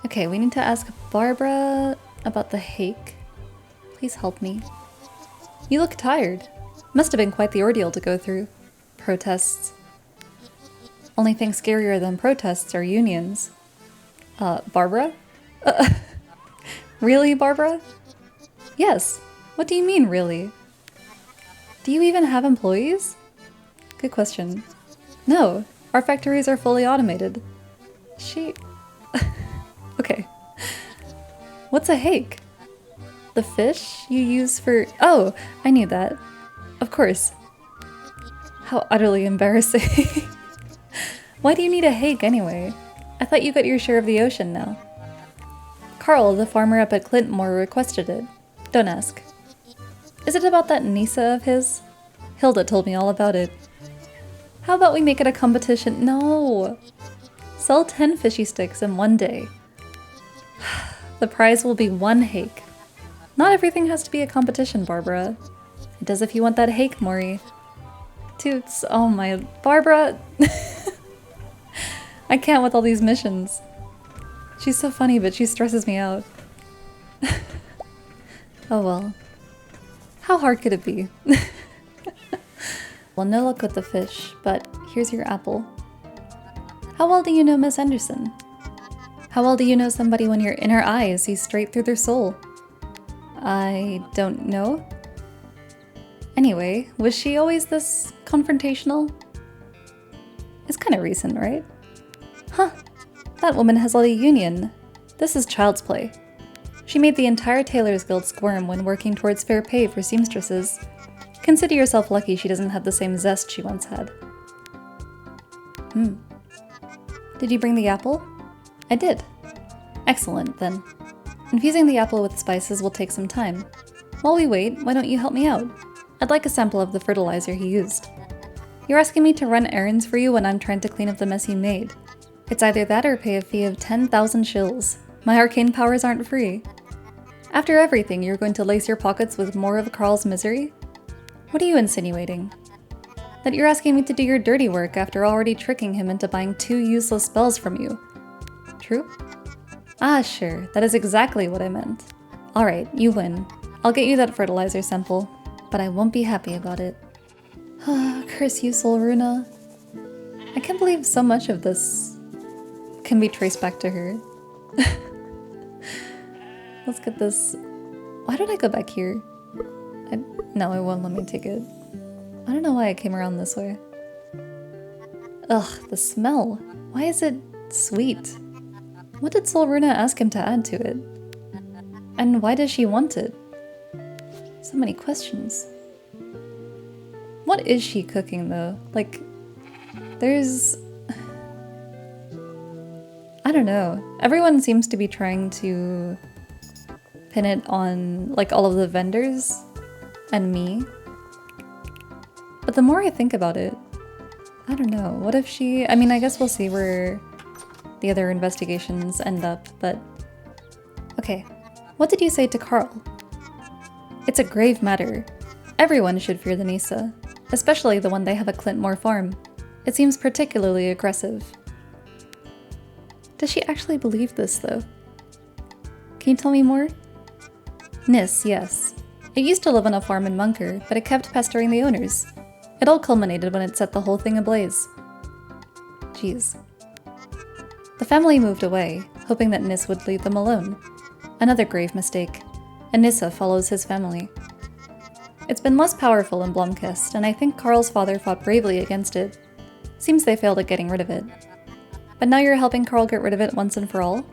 Okay, we need to ask Barbara about the hake. Please help me. You look tired. Must have been quite the ordeal to go through. Protests. Only thing scarier than protests are unions. Barbara? Really, Barbara? Yes. What do you mean, really? Do you even have employees? Good question. No, our factories are fully automated. Okay. What's a hake? The fish you use for... Oh, I knew that. Of course. How utterly embarrassing. Why do you need a hake anyway? I thought you got your share of the ocean now. Carl, the farmer up at Clintmore, requested it. Don't ask. Is it about that nisse of his? Hilda told me all about it. How about we make it a competition? No! Sell 10 fishy sticks in one day. The prize will be one hake. Not everything has to be a competition, Barbara. It does if you want that hake, Mori. Toots, oh my... Barbara! I can't with all these missions. She's so funny, but she stresses me out. Oh well. How hard could it be? Well, no luck with the fish, but here's your apple. How well do you know Miss Anderson? How well do you know somebody when your inner eye sees straight through their soul? I don't know. Anyway, was she always this confrontational? It's kind of recent, right? Huh. That woman has led a union. This is child's play. She made the entire Tailors Guild squirm when working towards fair pay for seamstresses. Consider yourself lucky she doesn't have the same zest she once had. Did you bring the apple? I did. Excellent, then. Infusing the apple with spices will take some time. While we wait, why don't you help me out? I'd like a sample of the fertilizer he used. You're asking me to run errands for you when I'm trying to clean up the mess you made. It's either that or pay a fee of 10,000 shills. My arcane powers aren't free. After everything, you're going to lace your pockets with more of Carl's misery? What are you insinuating? That you're asking me to do your dirty work after already tricking him into buying 2 useless spells from you. True? Ah, sure. That is exactly what I meant. Alright, you win. I'll get you that fertilizer sample, but I won't be happy about it. Curse you, Solruna. I can't believe so much of this can be traced back to her. Let's get this. Why did I go back here? No, it won't let me take it. I don't know why I came around this way. Ugh, the smell. Why is it sweet? What did Solruna ask him to add to it? And why does she want it? So many questions. What is she cooking though? Like, there's... I don't know. Everyone seems to be trying to pin it on like all of the vendors and me. But the more I think about it, I don't know. What if she... I mean, I guess we'll see where the other investigations end up, but... Okay, what did you say to Carl? It's a grave matter. Everyone should fear the nisse, especially the one they have at Clintmore Farm. It seems particularly aggressive. Does she actually believe this, though? Can you tell me more? Nisse, yes. It used to live on a farm in Munker, but it kept pestering the owners. It all culminated when it set the whole thing ablaze. Jeez. The family moved away, hoping that Nisse would leave them alone. Another grave mistake. And Nisse follows his family. It's been less powerful in Blumcast, and I think Carl's father fought bravely against it. Seems they failed at getting rid of it. But now you're helping Carl get rid of it once and for all?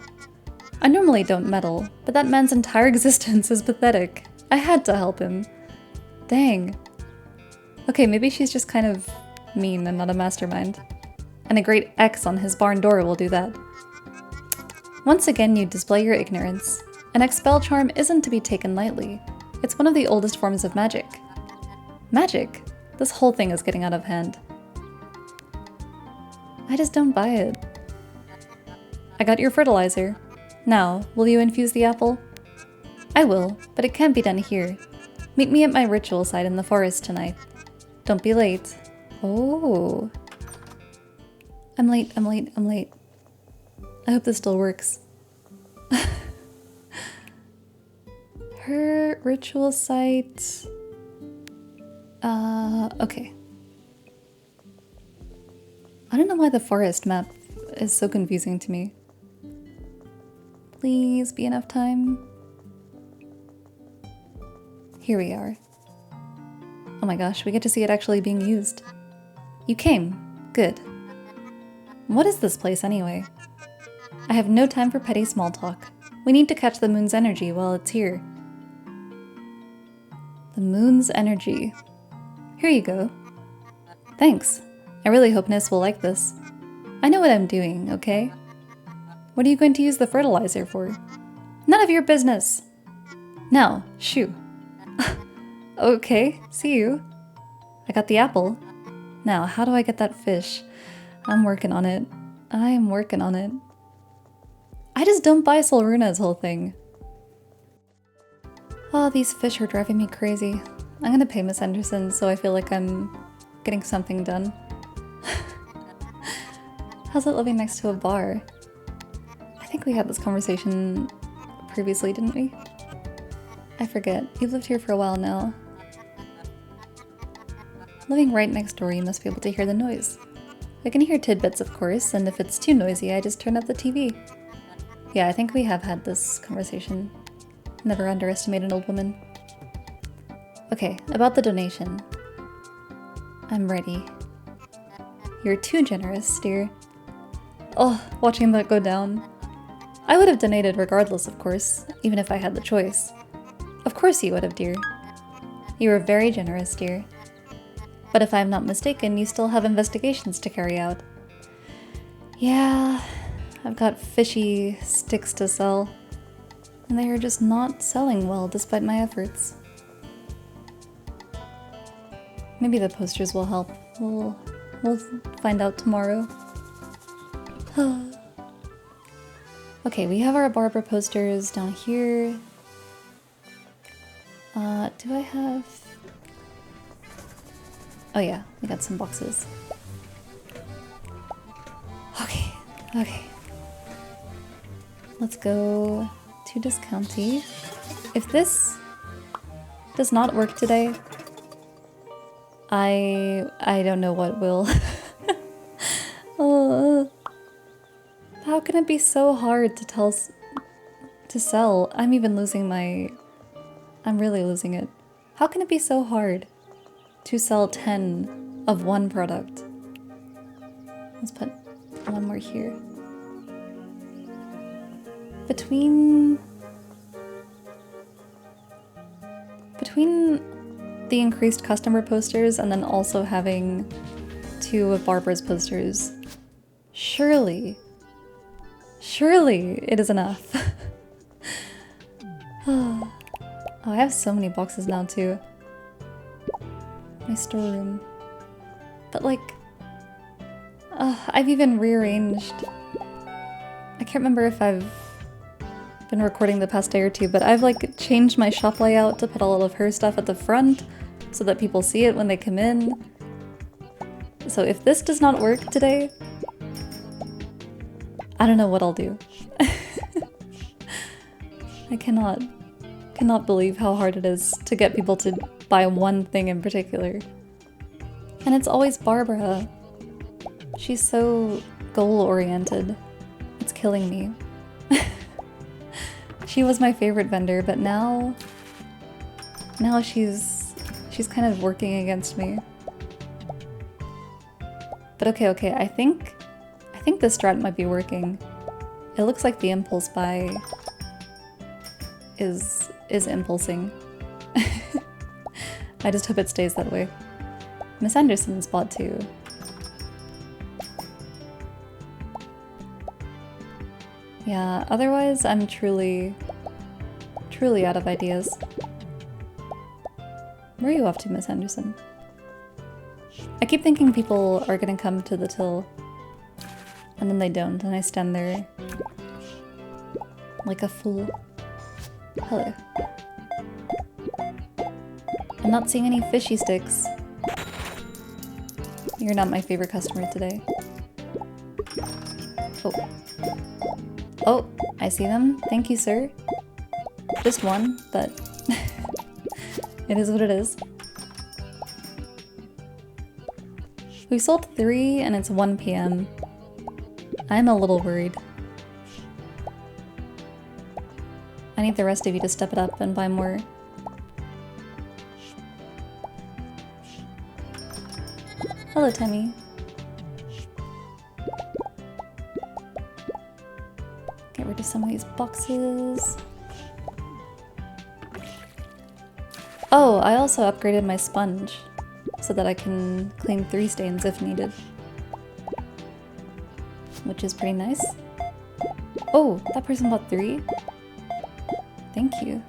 I normally don't meddle, but that man's entire existence is pathetic. I had to help him. Dang. Okay, maybe she's just kind of mean and not a mastermind. And a great X on his barn door will do that. Once again, you display your ignorance. An expel charm isn't to be taken lightly. It's one of the oldest forms of magic. Magic? This whole thing is getting out of hand. I just don't buy it. I got your fertilizer. Now, will you infuse the apple? I will, but it can't be done here. Meet me at my ritual site in the forest tonight. Don't be late. Oh. I'm late. I hope this still works. Her ritual site... okay. I don't know why the forest map is so confusing to me. Please be enough time. Here we are. Oh my gosh, we get to see it actually being used. You came. Good. What is this place anyway? I have no time for petty small talk. We need to catch the moon's energy while it's here. The moon's energy. Here you go. Thanks. I really hope Nisse will like this. I know what I'm doing, okay? What are you going to use the fertilizer for? None of your business! Now, shoo. Okay, see you. I got the apple. Now, how do I get that fish? I'm working on it. I'm working on it. I just don't buy Solruna's whole thing. Oh, these fish are driving me crazy. I'm gonna pay Miss Anderson so I feel like I'm getting something done. How's it living next to a bar? I think we had this conversation previously, didn't we? I forget. You've lived here for a while now. Living right next door, you must be able to hear the noise. I can hear tidbits, of course, and if it's too noisy, I just turn up the TV. Yeah, I think we have had this conversation. Never underestimate an old woman. Okay, about the donation. I'm ready. You're too generous, dear. Oh, watching that go down. I would have donated regardless, of course, even if I had the choice. Of course you would have, dear. You were very generous, dear. But if I'm not mistaken, you still have investigations to carry out. Yeah, I've got fishy sticks to sell. And they are just not selling well despite my efforts. Maybe the posters will help. We'll find out tomorrow. Okay, we have our Barbara posters down here. Do I have... Oh yeah, we got some boxes. Okay. Let's go to Discounty. If this does not work today, I don't know what will. How can it be so hard to sell? I'm really losing it. How can it be so hard to sell 10 of one product? Let's put one more here. Between the increased customer posters and then also having 2 of Barbara's posters, surely it is enough. Oh, I have so many boxes now too. My storeroom. But like, I've even rearranged. I can't remember if I've been recording the past day or two, but I've like changed my shop layout to put all of her stuff at the front so that people see it when they come in. So if this does not work today, I don't know what I'll do. I cannot believe how hard it is to get people to buy one thing in particular. And it's always Barbara. She's so goal-oriented. It's killing me. She was my favorite vendor, but now she's kind of working against me. But okay, I think this strat might be working. It looks like the impulse buy is impulsing. I just hope it stays that way. Miss Anderson's bought too. Yeah, otherwise I'm truly out of ideas. Where are you off to, Miss Anderson? I keep thinking people are gonna come to the till, and then they don't, and I stand there like a fool. Hello. I'm not seeing any fishy sticks. You're not my favorite customer today. Oh, I see them. Thank you, sir. Just one, but it is what it is. We sold 3 and it's 1 PM. I'm a little worried. I need the rest of you to step it up and buy more. Hello, Tammy. Get rid of some of these boxes. Oh, I also upgraded my sponge so that I can clean 3 stains if needed. Which is pretty nice. Oh, that person bought 3? Thank you.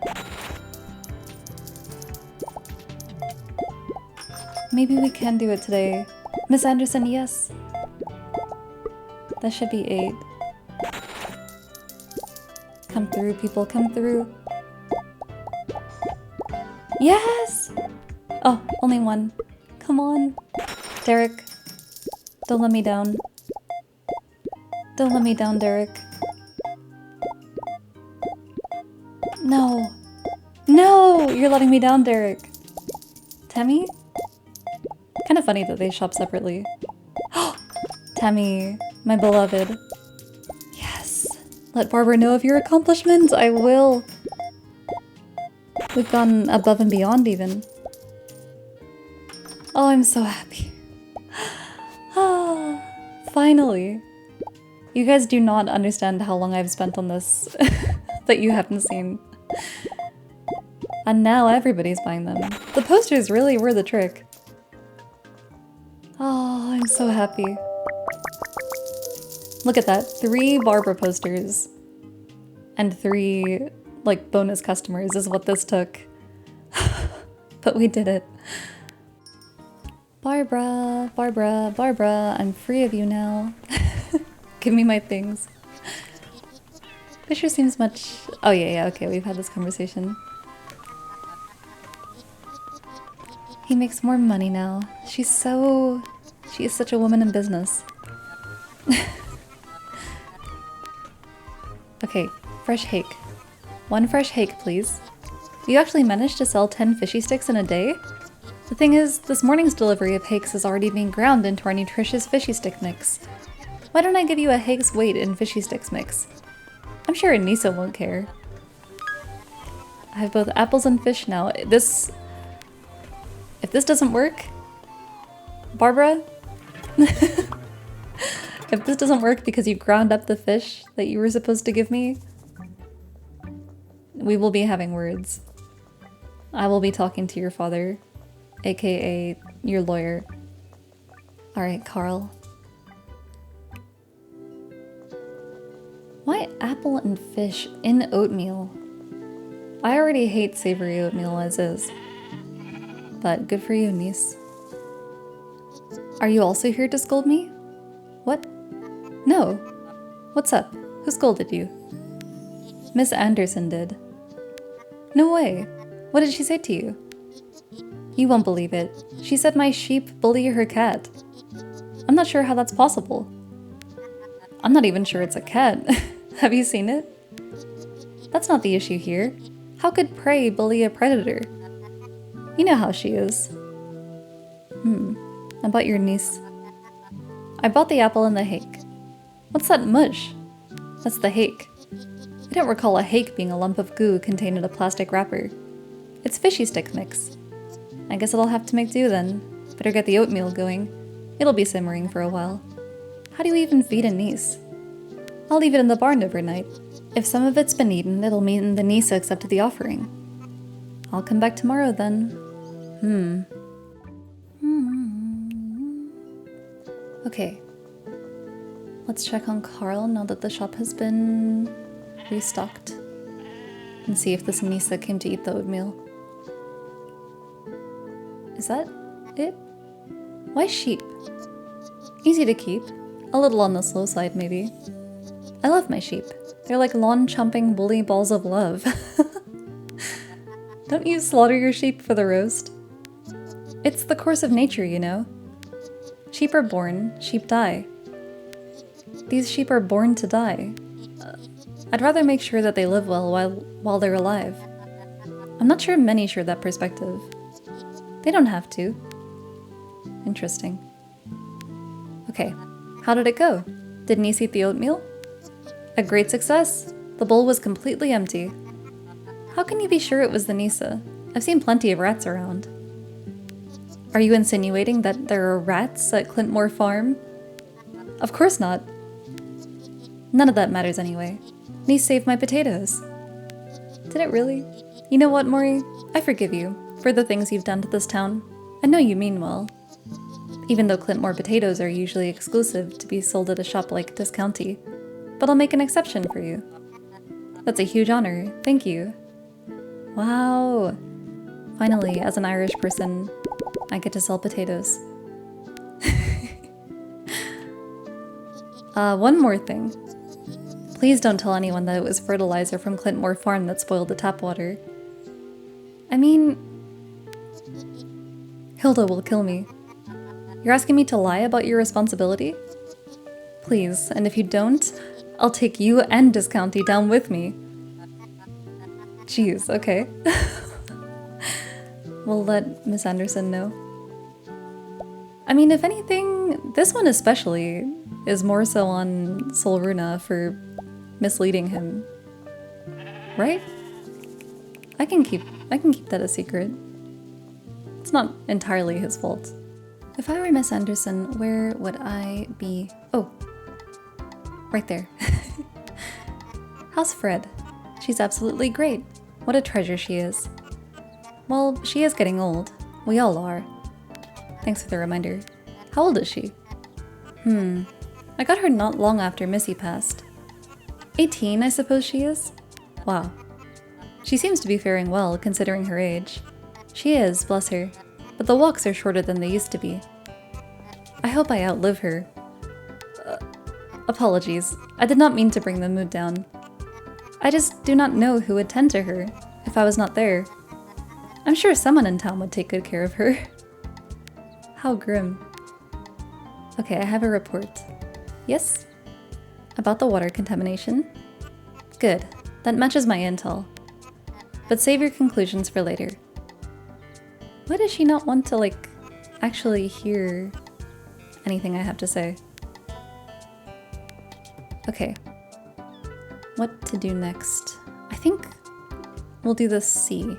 Maybe we can do it today. Miss Anderson, yes. That should be 8. Come through, people, come through. Yes! Oh, only 1. Come on. Derek. Don't let me down. Don't let me down, Derek. No. No! You're letting me down, Derek. Tammy? Kind of funny that they shop separately. Tammy, my beloved. Yes. Let Barbara know of your accomplishments. I will. We've gone above and beyond even. Oh, I'm so happy. Finally. You guys do not understand how long I've spent on this that you haven't seen. And now everybody's buying them. The posters really were the trick. Oh, I'm so happy. Look at that. 3 Barbara posters. And 3, like, bonus customers is what this took. But we did it. Barbara, Barbara, Barbara, I'm free of you now. Give me my things. Fisher seems much... Oh yeah, okay, we've had this conversation. He makes more money now. She is such a woman in business. Okay, fresh hake. 1 fresh hake, please. You actually managed to sell 10 fishy sticks in a day? The thing is, this morning's delivery of hakes is already being ground into our nutritious fishy stick mix. Why don't I give you a hake's weight in fishy sticks mix? I'm sure Nisse won't care. I have both apples and fish now. If this doesn't work, Barbara, if this doesn't work because you ground up the fish that you were supposed to give me, we will be having words. I will be talking to your father, aka your lawyer. Alright, Carl. Why apple and fish in oatmeal? I already hate savory oatmeal as is. But good for you, niece. Are you also here to scold me? What? No. What's up? Who scolded you? Miss Anderson did. No way. What did she say to you? You won't believe it. She said my sheep bully her cat. I'm not sure how that's possible. I'm not even sure it's a cat. Have you seen it? That's not the issue here. How could prey bully a predator? You know how she is. About your niece. I bought the apple and the hake. What's that mush? That's the hake. I don't recall a hake being a lump of goo contained in a plastic wrapper. It's fishy stick mix. I guess I'll have to make do then. Better get the oatmeal going. It'll be simmering for a while. How do you even feed a niece? I'll leave it in the barn overnight. If some of it's been eaten, it'll mean the niece accepted the offering. I'll come back tomorrow then. Okay. Let's check on Carl now that the shop has been restocked. And see if this Nisse came to eat the oatmeal. Is that it? Why sheep? Easy to keep. A little on the slow side, maybe. I love my sheep. They're like lawn-chomping woolly balls of love. Don't you slaughter your sheep for the roast? It's the course of nature, you know. Sheep are born, sheep die. These sheep are born to die. I'd rather make sure that they live well while they're alive. I'm not sure many share that perspective. They don't have to. Interesting. Okay, how did it go? Did Nisse eat the oatmeal? A great success. The bowl was completely empty. How can you be sure it was the Nisse? I've seen plenty of rats around. Are you insinuating that there are rats at Clintmore Farm? Of course not. None of that matters anyway. Nisse saved my potatoes. Did it really? You know what, Mori? I forgive you for the things you've done to this town. I know you mean well. Even though Clintmore potatoes are usually exclusive to be sold at a shop like Discounty. But I'll make an exception for you. That's a huge honor. Thank you. Wow. Finally, as an Irish person, I get to sell potatoes. One more thing. Please don't tell anyone that it was fertilizer from Clintmore Farm that spoiled the tap water. I mean... Hilda will kill me. You're asking me to lie about your responsibility? Please, and if you don't, I'll take you and Discounty down with me. Jeez, okay. We'll let Miss Anderson know. I mean, if anything, this one especially is more so on Solruna for misleading him. Right? I can keep that a secret. It's not entirely his fault. If I were Miss Anderson, where would I be? Oh. Right there. How's Fred? She's absolutely great. What a treasure she is. Well, she is getting old. We all are. Thanks for the reminder. How old is she? I got her not long after Missy passed. 18, I suppose she is? Wow. She seems to be faring well, considering her age. She is, bless her. But the walks are shorter than they used to be. I hope I outlive her. Apologies. I did not mean to bring the mood down. I just do not know who would tend to her if I was not there. I'm sure someone in town would take good care of her. How grim. Okay, I have a report. Yes? About the water contamination? Good. That matches my intel. But save your conclusions for later. Why does she not want to, actually hear anything I have to say? Okay. What to do next? I think we'll do the sea.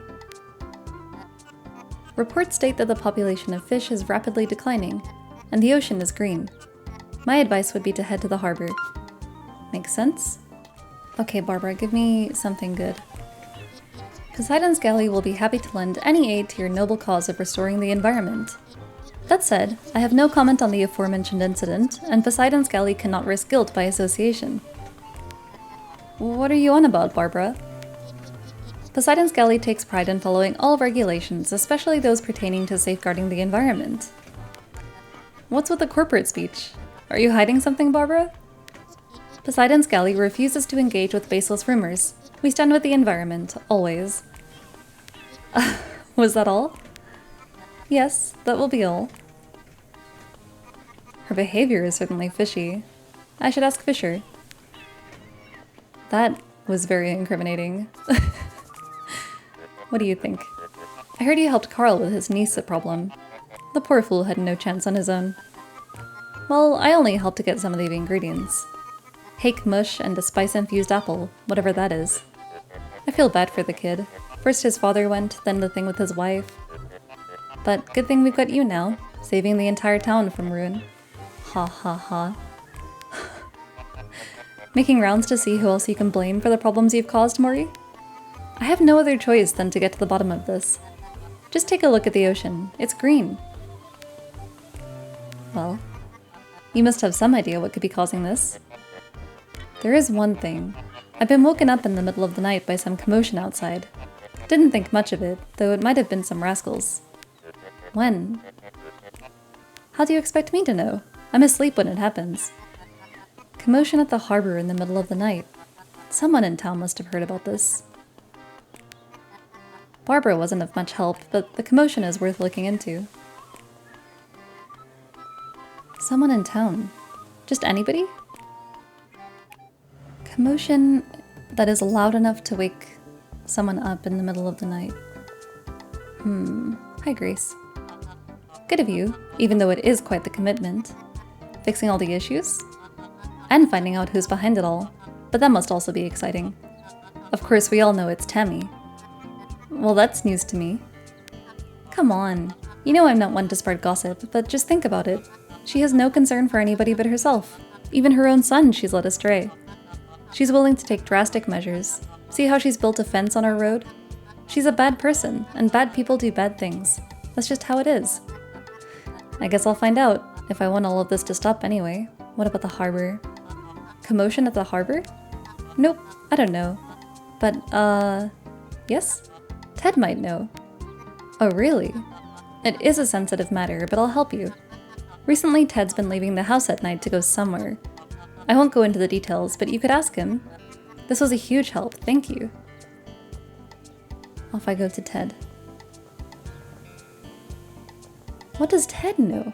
Reports state that the population of fish is rapidly declining, and the ocean is green. My advice would be to head to the harbor. Makes sense? Okay, Barbara, give me something good. Poseidon's Galley will be happy to lend any aid to your noble cause of restoring the environment. That said, I have no comment on the aforementioned incident, and Poseidon's Galley cannot risk guilt by association. What are you on about, Barbara? Poseidon's Galley takes pride in following all regulations, especially those pertaining to safeguarding the environment. What's with the corporate speech? Are you hiding something, Barbara? Poseidon's Galley refuses to engage with baseless rumors. We stand with the environment, always. Was that all? Yes, that will be all. Her behavior is certainly fishy. I should ask Fisher. That was very incriminating. What do you think? I heard he helped Carl with his nisse problem. The poor fool had no chance on his own. Well, I only helped to get some of the ingredients. Hake mush and a spice-infused apple, whatever that is. I feel bad for the kid. First his father went, then the thing with his wife. But good thing we've got you now, saving the entire town from ruin. Ha ha ha. Making rounds to see who else you can blame for the problems you've caused, Mori? I have no other choice than to get to the bottom of this. Just take a look at the ocean. It's green. Well, you must have some idea what could be causing this. There is one thing. I've been woken up in the middle of the night by some commotion outside. Didn't think much of it, though it might have been some rascals. When? How do you expect me to know? I'm asleep when it happens. Commotion at the harbor in the middle of the night. Someone in town must have heard about this. Barbara wasn't of much help, but the commotion is worth looking into. Someone in town. Just anybody? Commotion that is loud enough to wake someone up in the middle of the night. Hi, Grace. Good of you, even though it is quite the commitment. Fixing all the issues? And finding out who's behind it all. But that must also be exciting. Of course, we all know it's Tammy. Well, that's news to me. Come on. You know I'm not one to spread gossip, but just think about it. She has no concern for anybody but herself. Even her own son she's led astray. She's willing to take drastic measures. See how she's built a fence on our road? She's a bad person, and bad people do bad things. That's just how it is. I guess I'll find out, if I want all of this to stop anyway. What about the harbor? Commotion at the harbor? Nope, I don't know. But, yes? Ted might know. Oh, really? It is a sensitive matter, but I'll help you. Recently, Ted's been leaving the house at night to go somewhere. I won't go into the details, but you could ask him. This was a huge help, thank you. Off I go to Ted. What does Ted know?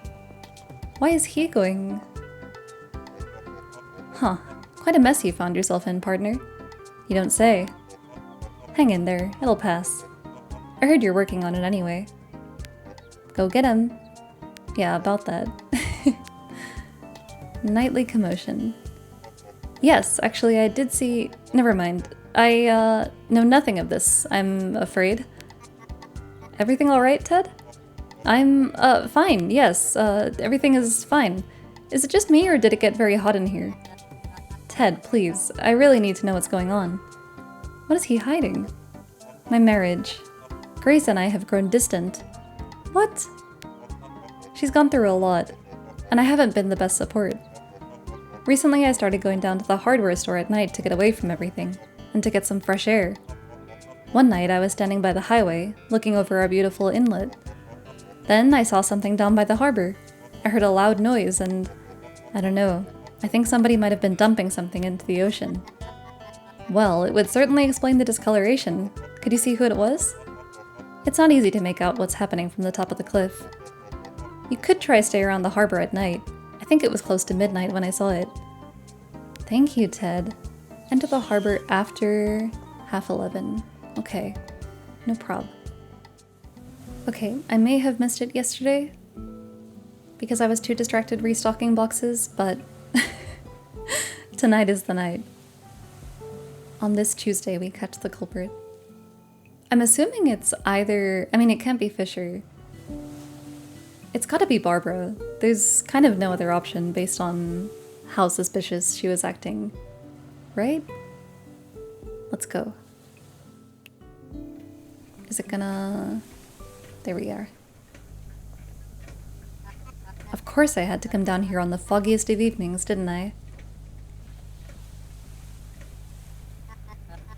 Why is he going... Huh, quite a mess you found yourself in, partner. You don't say. Hang in there, it'll pass. I heard you're working on it anyway. Go get him. Yeah, about that. Nightly commotion. Yes, actually I did see... Never mind. I, know nothing of this, I'm afraid. Everything alright, Ted? I'm, fine, yes, everything is fine. Is it just me, or did it get very hot in here? Ted, please. I really need to know what's going on. What is he hiding? My marriage. Grace and I have grown distant. What? She's gone through a lot, and I haven't been the best support. Recently I started going down to the hardware store at night to get away from everything, and to get some fresh air. One night I was standing by the highway, looking over our beautiful inlet. Then I saw something down by the harbor. I heard a loud noise and, I don't know, I think somebody might have been dumping something into the ocean. Well, it would certainly explain the discoloration. Could you see who it was? It's not easy to make out what's happening from the top of the cliff. You could try stay around the harbor at night. I think it was close to midnight when I saw it. Thank you, Ted. Enter the harbor after 11:30. Okay, no prob. Okay, I may have missed it yesterday because I was too distracted restocking boxes, but tonight is the night. On this Tuesday, we catch the culprit. I'm assuming it's either, it can't be Fisher. It's gotta be Barbara. There's kind of no other option based on how suspicious she was acting, right? Let's go. Is it gonna... There we are. Of course I had to come down here on the foggiest of evenings, didn't I?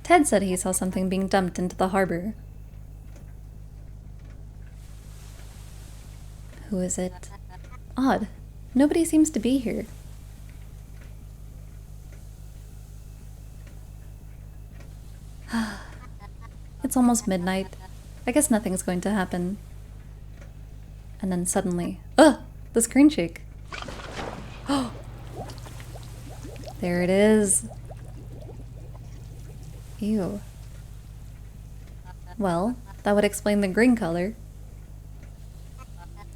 Ted said he saw something being dumped into the harbor. Who is it? Odd. Nobody seems to be here. It's almost midnight. I guess nothing's going to happen. And then suddenly... Ugh! The screen shake. Oh! There it is. Ew. Well, that would explain the green color.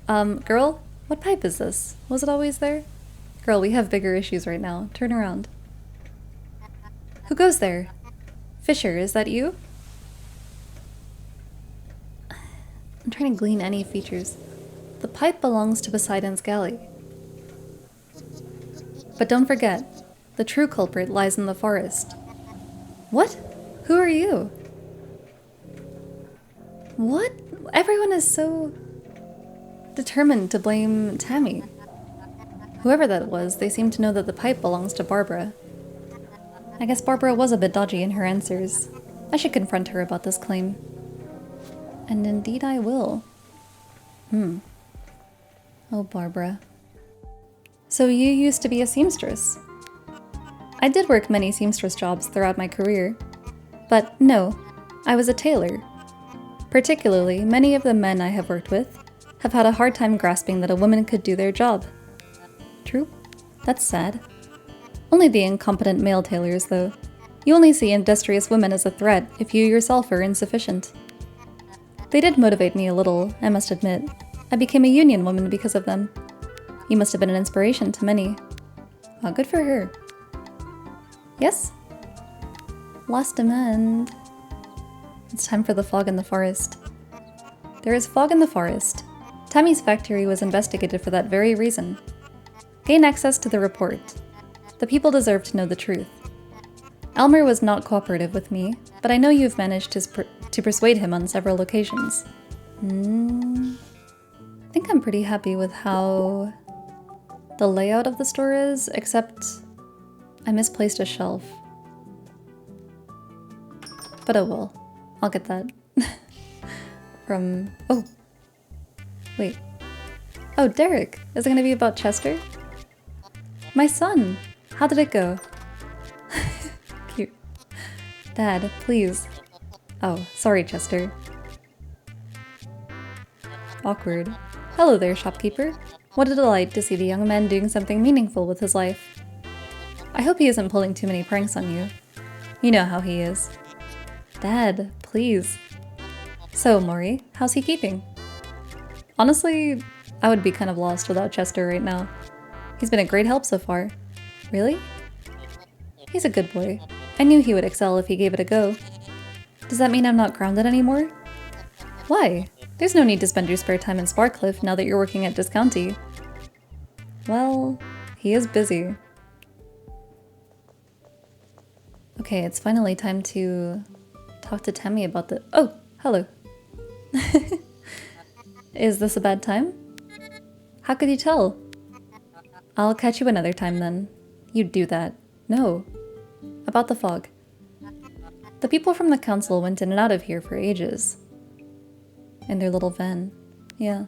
Girl? What pipe is this? Was it always there? Girl, we have bigger issues right now. Turn around. Who goes there? Fisher, is that you? I'm trying to glean any features. The pipe belongs to Poseidon's galley. But don't forget, the true culprit lies in the forest. What? Who are you? What? Everyone is so determined to blame Tammy. Whoever that was, they seem to know that the pipe belongs to Barbara. I guess Barbara was a bit dodgy in her answers. I should confront her about this claim. And indeed I will. Oh, Barbara. So you used to be a seamstress. I did work many seamstress jobs throughout my career. But no, I was a tailor. Particularly, many of the men I have worked with have had a hard time grasping that a woman could do their job. True? That's sad. Only the incompetent male tailors, though. You only see industrious women as a threat if you yourself are insufficient. They did motivate me a little, I must admit. I became a union woman because of them. You must have been an inspiration to many. Oh, good for her. Yes? Last demand. It's time for the fog in the forest. There is fog in the forest. Tammy's factory was investigated for that very reason. Gain access to the report. The people deserve to know the truth. Elmer was not cooperative with me, but I know you've managed to persuade him on several occasions. I think I'm pretty happy with how the layout of the store is, except I misplaced a shelf. But oh well, I'll get that. Oh, wait. Oh, Derek, is it gonna be about Chester? My son, how did it go? Cute. Dad, please. Oh, sorry, Chester. Awkward. Hello there, shopkeeper. What a delight to see the young man doing something meaningful with his life. I hope he isn't pulling too many pranks on you. You know how he is. Dad, please. So, Maury, how's he keeping? Honestly, I would be kind of lost without Chester right now. He's been a great help so far. Really? He's a good boy. I knew he would excel if he gave it a go. Does that mean I'm not grounded anymore? Why? There's no need to spend your spare time in Sparkcliffe now that you're working at Discounty. Well, he is busy. Okay, it's finally time to talk to Tammy about the— oh, hello. Is this a bad time? How could you tell? I'll catch you another time then. You'd do that. No. About the fog. The people from the council went in and out of here for ages. In their little van. Yeah.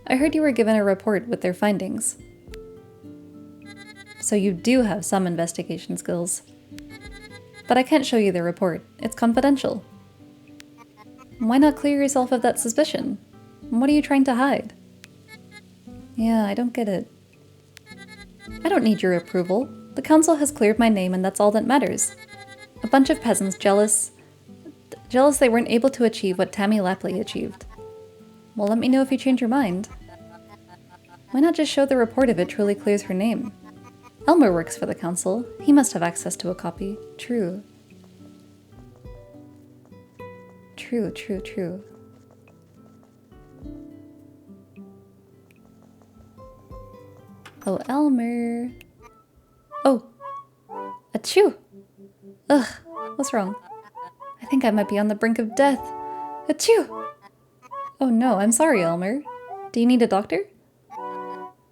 I heard you were given a report with their findings. So you do have some investigation skills. But I can't show you the report. It's confidential. Why not clear yourself of that suspicion? What are you trying to hide? Yeah, I don't get it. I don't need your approval. The council has cleared my name and that's all that matters. A bunch of peasants jealous they weren't able to achieve what Tammy Lapley achieved. Well, let me know if you change your mind. Why not just show the report if it truly clears her name? Elmer works for the council. He must have access to a copy. True. True, true, true. Oh, Elmer. Oh. Achoo! Ugh, what's wrong? I think I might be on the brink of death. Achoo! Oh no, I'm sorry, Elmer. Do you need a doctor?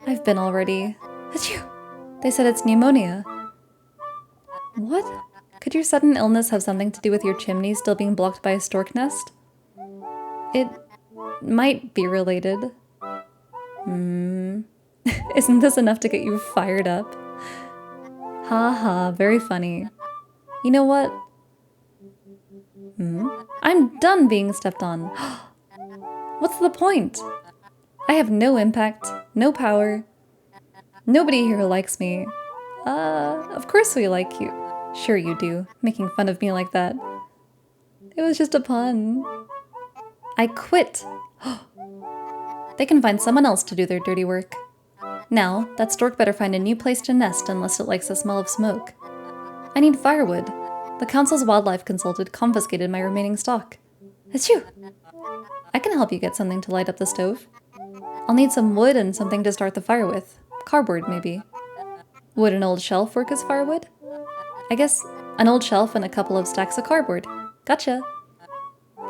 I've been already. Achoo! They said it's pneumonia. What? Could your sudden illness have something to do with your chimney still being blocked by a stork nest? It might be related. Isn't this enough to get you fired up? Ha ha, very funny. You know what? I'm done being stepped on. What's the point? I have no impact, no power. Nobody here likes me. Of course we like you. Sure you do, making fun of me like that. It was just a pun. I quit. They can find someone else to do their dirty work. Now, that stork better find a new place to nest unless it likes the smell of smoke. I need firewood. The council's wildlife consultant confiscated my remaining stock. Achoo! I can help you get something to light up the stove. I'll need some wood and something to start the fire with. Cardboard, maybe. Would an old shelf work as firewood? I guess an old shelf and a couple of stacks of cardboard. Gotcha.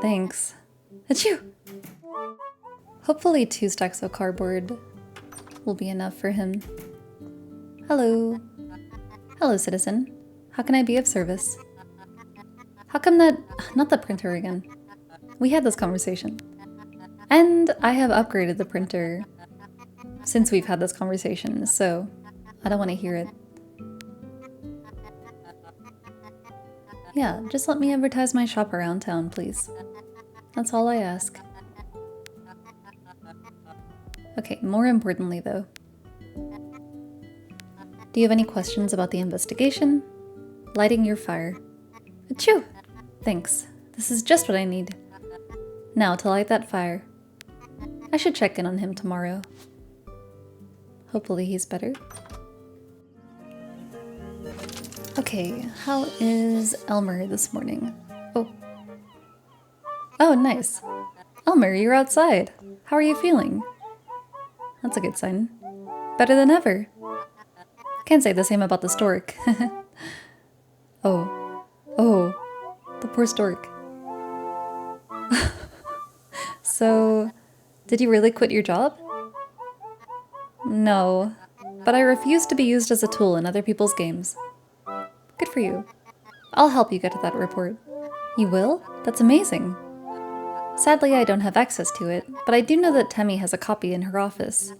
Thanks. Achoo! Hopefully 2 stacks of cardboard will be enough for him. Hello. Hello, citizen. How can I be of service? How come that— not the printer again. We had this conversation. And I have upgraded the printer since we've had this conversation, so I don't want to hear it. Yeah, just let me advertise my shop around town, please. That's all I ask. Okay, more importantly though. Do you have any questions about the investigation? Lighting your fire. Achoo! Thanks. This is just what I need. Now to light that fire. I should check in on him tomorrow. Hopefully he's better. Okay, how is Elmer this morning? Oh. Oh, nice. Elmer, you're outside. How are you feeling? That's a good sign. Better than ever. Can't say the same about the stork. Oh. Oh. The poor stork. So, did you really quit your job? No, but I refuse to be used as a tool in other people's games. Good for you. I'll help you get to that report. You will? That's amazing. Sadly, I don't have access to it, but I do know that Tammy has a copy in her office.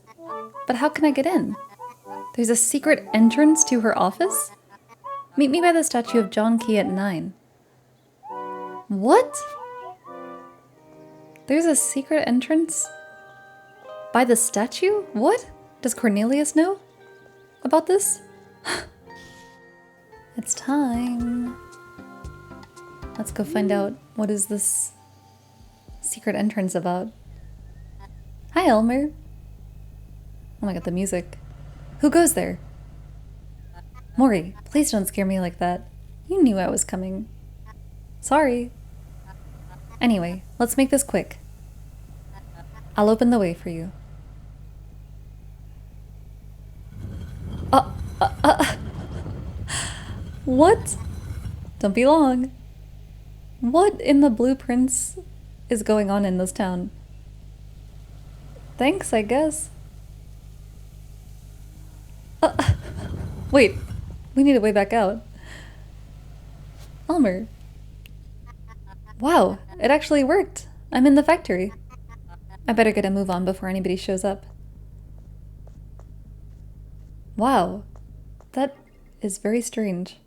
But how can I get in? There's a secret entrance to her office? Meet me by the statue of John Key at 9. What? There's a secret entrance? By the statue? What? Does Cornelius know about this? It's time. Let's go find out what is this secret entrance about. Hi, Elmer. Oh my god, the music. Who goes there? Mori, please don't scare me like that. You knew I was coming. Sorry. Anyway, let's make this quick. I'll open the way for you. What? Don't be long. What in the blueprints is going on in this town? Thanks, I guess. Wait, we need a way back out. Elmer. Wow, it actually worked. I'm in the factory. I better get a move on before anybody shows up. Wow, that is very strange.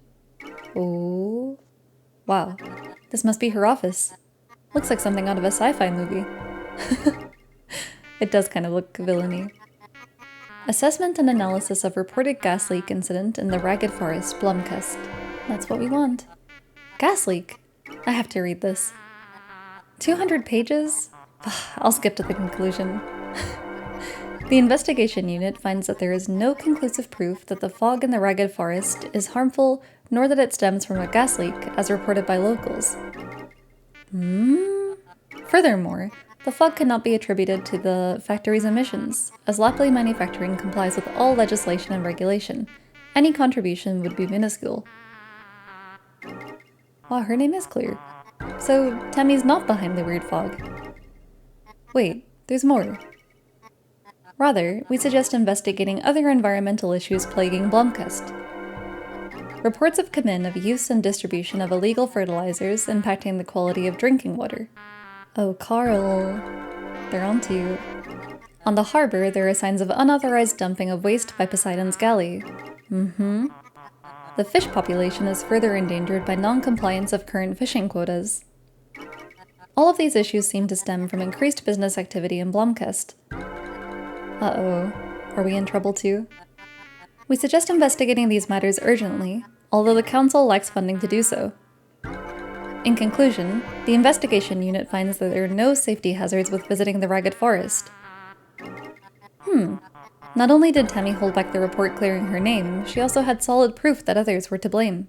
Oh, wow. This must be her office. Looks like something out of a sci-fi movie. It does kind of look villainy. Assessment and analysis of reported gas leak incident in the Ragged Forest, Blumcast. That's what we want. Gas leak? I have to read this. 200 pages? I'll skip to the conclusion. The investigation unit finds that there is no conclusive proof that the fog in the Ragged Forest is harmful, nor that it stems from a gas leak, as reported by locals. Furthermore, the fog cannot be attributed to the factory's emissions, as Lapley Manufacturing complies with all legislation and regulation. Any contribution would be minuscule. Wow, her name is clear. So, Tammy's not behind the weird fog. Wait, there's more. Rather, we suggest investigating other environmental issues plaguing Blumcast. Reports have come in of use and distribution of illegal fertilizers impacting the quality of drinking water. Oh, Carl. They're onto you. On the harbor, there are signs of unauthorized dumping of waste by Poseidon's galley. The fish population is further endangered by non-compliance of current fishing quotas. All of these issues seem to stem from increased business activity in Blumcast. Uh-oh. Are we in trouble too? We suggest investigating these matters urgently, although the council lacks funding to do so. In conclusion, the investigation unit finds that there are no safety hazards with visiting the Ragged Forest. Not only did Tammy hold back the report clearing her name, she also had solid proof that others were to blame.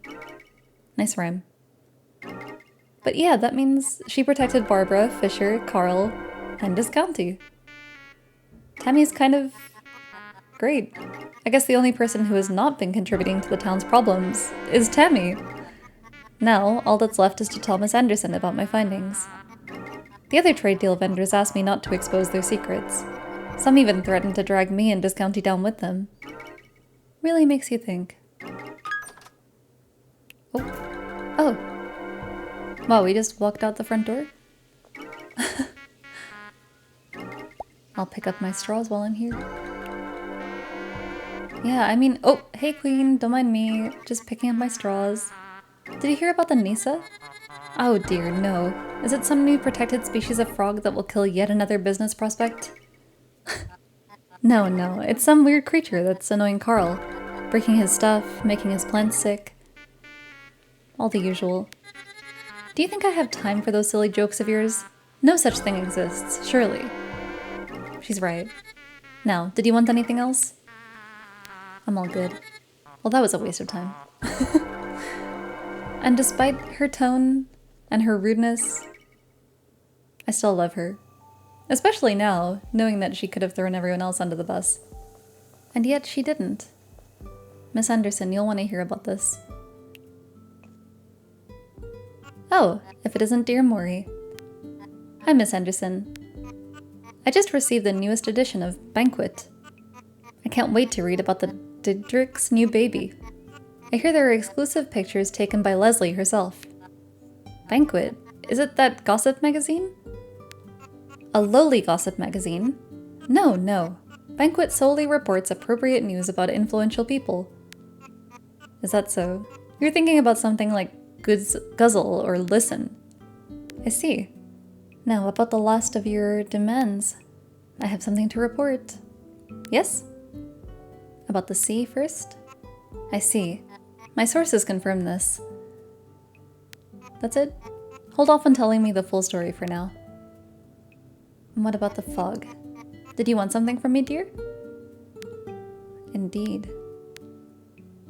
Nice rhyme. But yeah, that means she protected Barbara, Fisher, Carl, and Visconti. Tammy's kind of great. I guess the only person who has not been contributing to the town's problems is Tammy. Now, all that's left is to tell Miss Anderson about my findings. The other trade deal vendors asked me not to expose their secrets. Some even threatened to drag me and Visconti down with them. Really makes you think. Oh. Wow, we just walked out the front door? I'll pick up my straws while I'm here. Yeah, I mean, oh, hey queen, don't mind me, just picking up my straws. Did you hear about the nisse? Oh dear, no. Is it some new protected species of frog that will kill yet another business prospect? No, it's some weird creature that's annoying Carl. Breaking his stuff, making his plants sick. All the usual. Do you think I have time for those silly jokes of yours? No such thing exists, surely. She's right. Now, did you want anything else? I'm all good. Well, that was a waste of time. And despite her tone and her rudeness, I still love her. Especially now, knowing that she could have thrown everyone else under the bus. And yet she didn't. Miss Anderson, you'll want to hear about this. Oh, if it isn't dear Maury. Hi, Miss Anderson. I just received the newest edition of Banquet. I can't wait to read about the Didrik's new baby. I hear there are exclusive pictures taken by Leslie herself. Banquet? Is it that gossip magazine? A lowly gossip magazine? No. Banquet solely reports appropriate news about influential people. Is that so? You're thinking about something like Guzzle or Listen. I see. Now, about the last of your demands. I have something to report. Yes? About the sea first? I see. My sources confirm this. That's it? Hold off on telling me the full story for now. And what about the fog? Did you want something from me, dear? Indeed.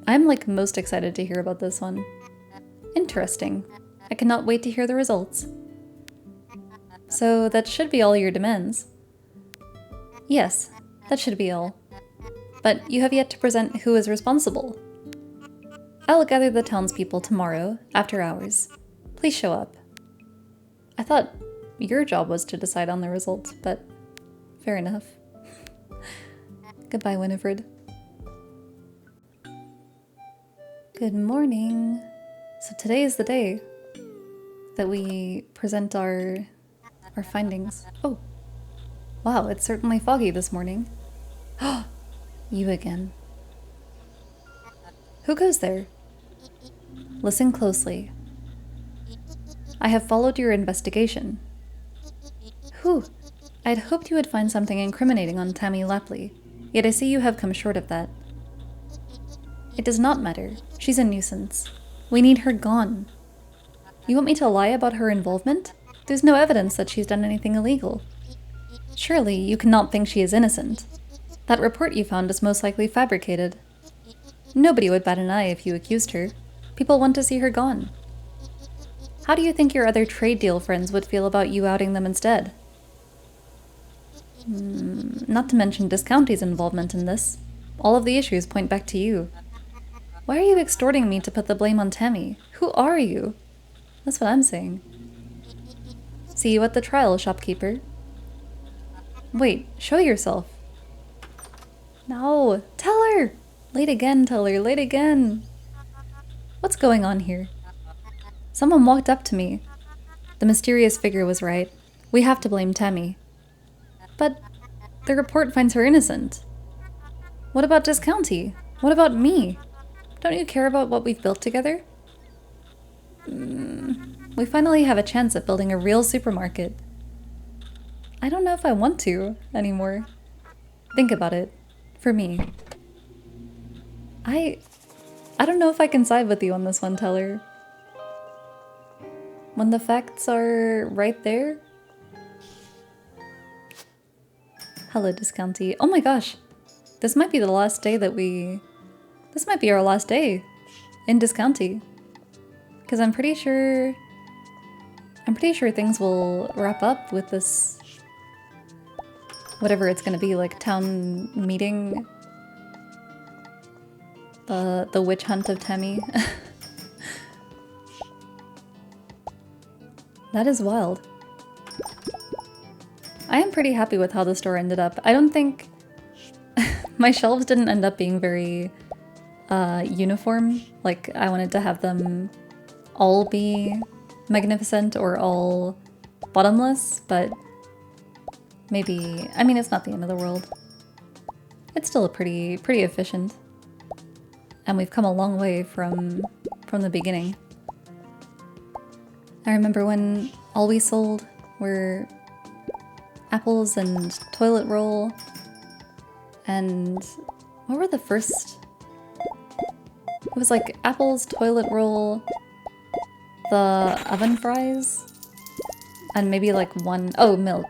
I'm most excited to hear about this one. Interesting. I cannot wait to hear the results. So that should be all your demands. Yes, that should be all. But you have yet to present who is responsible. I'll gather the townspeople tomorrow, after hours. Please show up. I thought your job was to decide on the result, but fair enough. Goodbye, Winifred. Good morning. So today is the day that we present our findings. Oh, wow, it's certainly foggy this morning. You again. Who goes there? Listen closely. I have followed your investigation. Who? I'd hoped you would find something incriminating on Tammy Lapley, yet I see you have come short of that. It does not matter. She's a nuisance. We need her gone. You want me to lie about her involvement? There's no evidence that she's done anything illegal. Surely you cannot think she is innocent. That report you found is most likely fabricated. Nobody would bat an eye if you accused her. People want to see her gone. How do you think your other trade deal friends would feel about you outing them instead? Not to mention Discounty's involvement in this. All of the issues point back to you. Why are you extorting me to put the blame on Tammy? Who are you? That's what I'm saying. See you at the trial, shopkeeper. Wait, show yourself. No, tell her! Late again, tell her, late again. What's going on here? Someone walked up to me. The mysterious figure was right. We have to blame Tammy. But the report finds her innocent. What about Discounty? What about me? Don't you care about what we've built together? We finally have a chance at building a real supermarket. I don't know if I want to anymore. Think about it. For me. I don't know if I can side with you on this one, Teller. When the facts are right there? Hello, Discounty. Oh my gosh! This might be the last day that we... This might be our last day in Discounty. Because I'm pretty sure things will wrap up with this... Whatever it's gonna be, like town meeting... The witch hunt of Tammy. That is wild. I am pretty happy with how the store ended up. I don't think... My shelves didn't end up being very uniform. Like, I wanted to have them all be magnificent or all bottomless, but maybe... I mean, it's not the end of the world. It's still a pretty efficient. And we've come a long way from the beginning. I remember when all we sold were apples and toilet roll, and what were the first? It was like apples, toilet roll, the oven fries, and maybe like milk.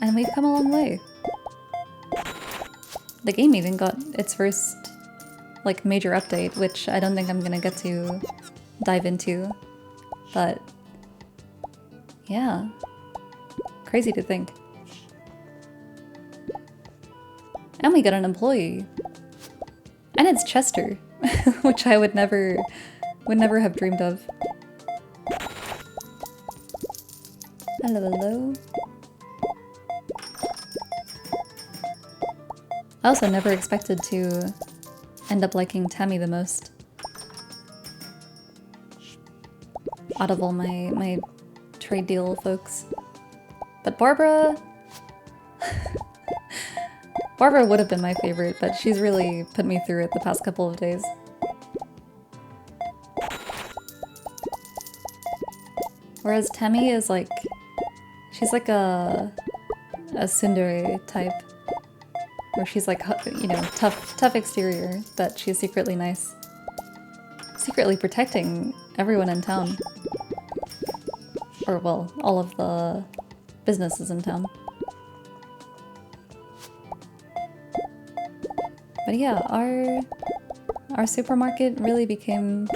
And we've come a long way. The game even got its first, like, major update, which I don't think I'm gonna get to dive into, but yeah, crazy to think. And we got an employee, and it's Chester, which I would never have dreamed of. Hello, hello. I also never expected to end up liking Tammy the most. Out of all my trade deal folks. But Barbara... Barbara would have been my favorite, but she's really put me through it the past couple of days. Whereas Tammy is like... She's like a tsundere type. Where she's like, you know, tough exterior, but she's secretly nice. Secretly protecting everyone in town. Or, well, all of the businesses in town. But yeah, our supermarket really became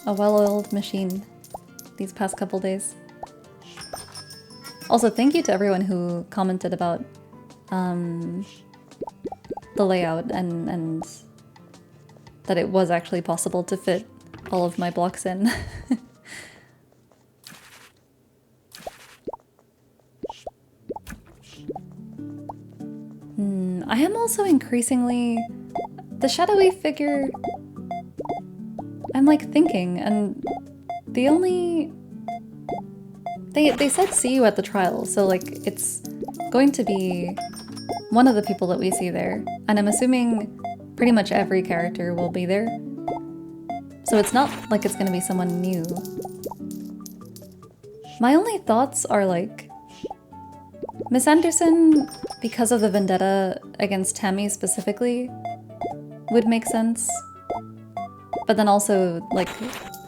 a well-oiled machine these past couple days. Also, thank you to everyone who commented about the layout and that it was actually possible to fit all of my blocks in. I am also increasingly... The shadowy figure... I'm like thinking, and the only... They said see you at the trial, so like it's going to be one of the people that we see there, and I'm assuming pretty much every character will be there. So it's not like it's gonna be someone new. My only thoughts are like, Miss Anderson, because of the vendetta against Tammy specifically, would make sense. But then also, like,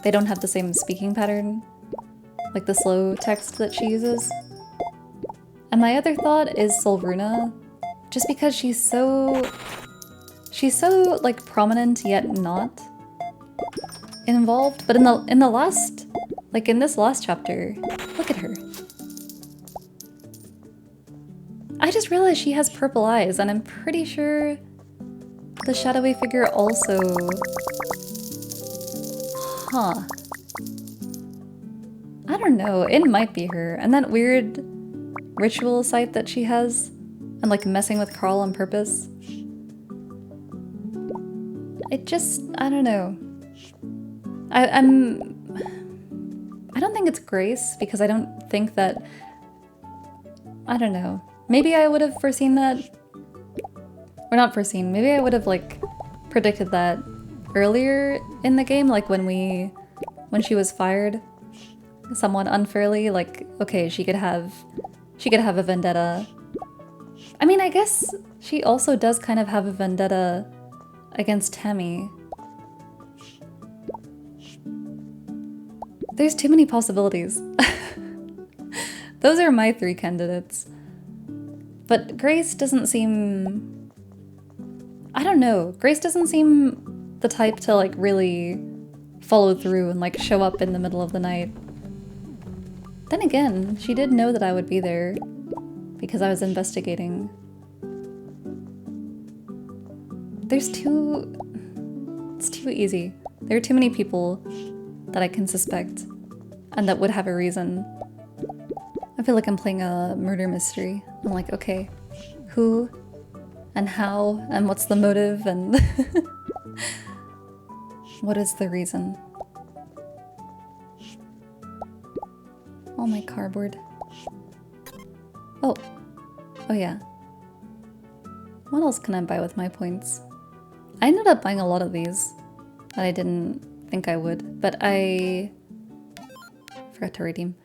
they don't have the same speaking pattern, like the slow text that she uses. And my other thought is Solruna, just because she's so like prominent yet not involved. But in the last, like in this last chapter, look at her. I just realized she has purple eyes, and I'm pretty sure the shadowy figure also... Huh. I don't know, it might be her. And that weird ritual site that she has, and like messing with Carl on purpose. It just, I don't know. I don't think it's Grace, because I don't think that... I don't know. Maybe I would have foreseen that. Or not foreseen, maybe I would have like predicted that earlier in the game, like when she was fired somewhat unfairly, like, okay, she could have a vendetta. I mean, I guess she also does kind of have a vendetta against Tammy. There's too many possibilities. Those are my 3 candidates. But Grace doesn't seem... I don't know. Grace doesn't seem the type to like really follow through and like show up in the middle of the night. Then again, she did know that I would be there because I was investigating. It's too easy. There are too many people that I can suspect and that would have a reason. I feel like I'm playing a murder mystery. I'm like, okay, who and how and what's the motive and what is the reason? Oh, my cardboard. Oh yeah. What else can I buy with my points? I ended up buying a lot of these that I didn't think I would, but I forgot to redeem.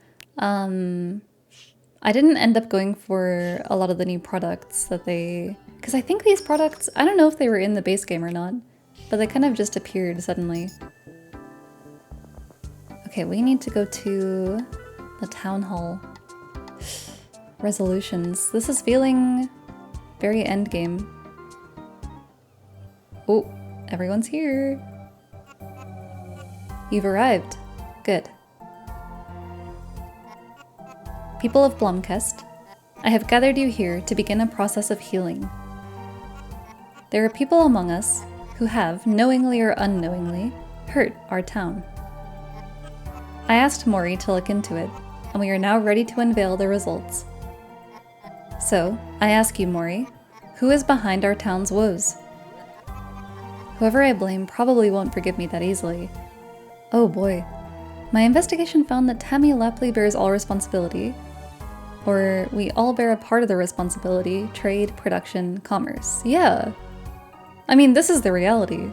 I didn't end up going for a lot of the new products that they... Because I think these products, I don't know if they were in the base game or not, but they kind of just appeared suddenly. Okay, we need to go to the town hall. Resolutions. This is feeling very endgame. Oh, everyone's here. You've arrived. Good. People of Blumcast, I have gathered you here to begin a process of healing. There are people among us who have, knowingly or unknowingly, hurt our town. I asked Mori to look into it, and we are now ready to unveil the results. So, I ask you, Mori, who is behind our town's woes? Whoever I blame probably won't forgive me that easily. Oh boy. My investigation found that Tammy Lapley bears all responsibility. Or we all bear a part of the responsibility: trade, production, commerce. Yeah. I mean, this is the reality.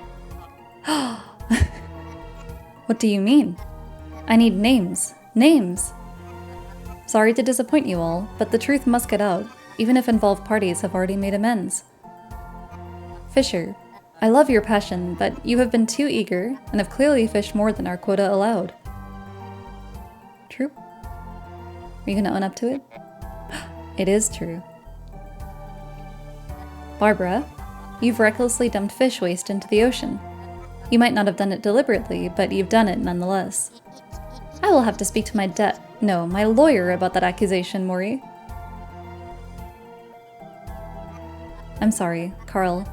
What do you mean? I need names. Names! Sorry to disappoint you all, but the truth must get out, even if involved parties have already made amends. Fisher, I love your passion, but you have been too eager and have clearly fished more than our quota allowed. True? Are you gonna own up to it? It is true. Barbara, you've recklessly dumped fish waste into the ocean. You might not have done it deliberately, but you've done it nonetheless. I will have to speak to my lawyer about that accusation, Mori. I'm sorry, Carl.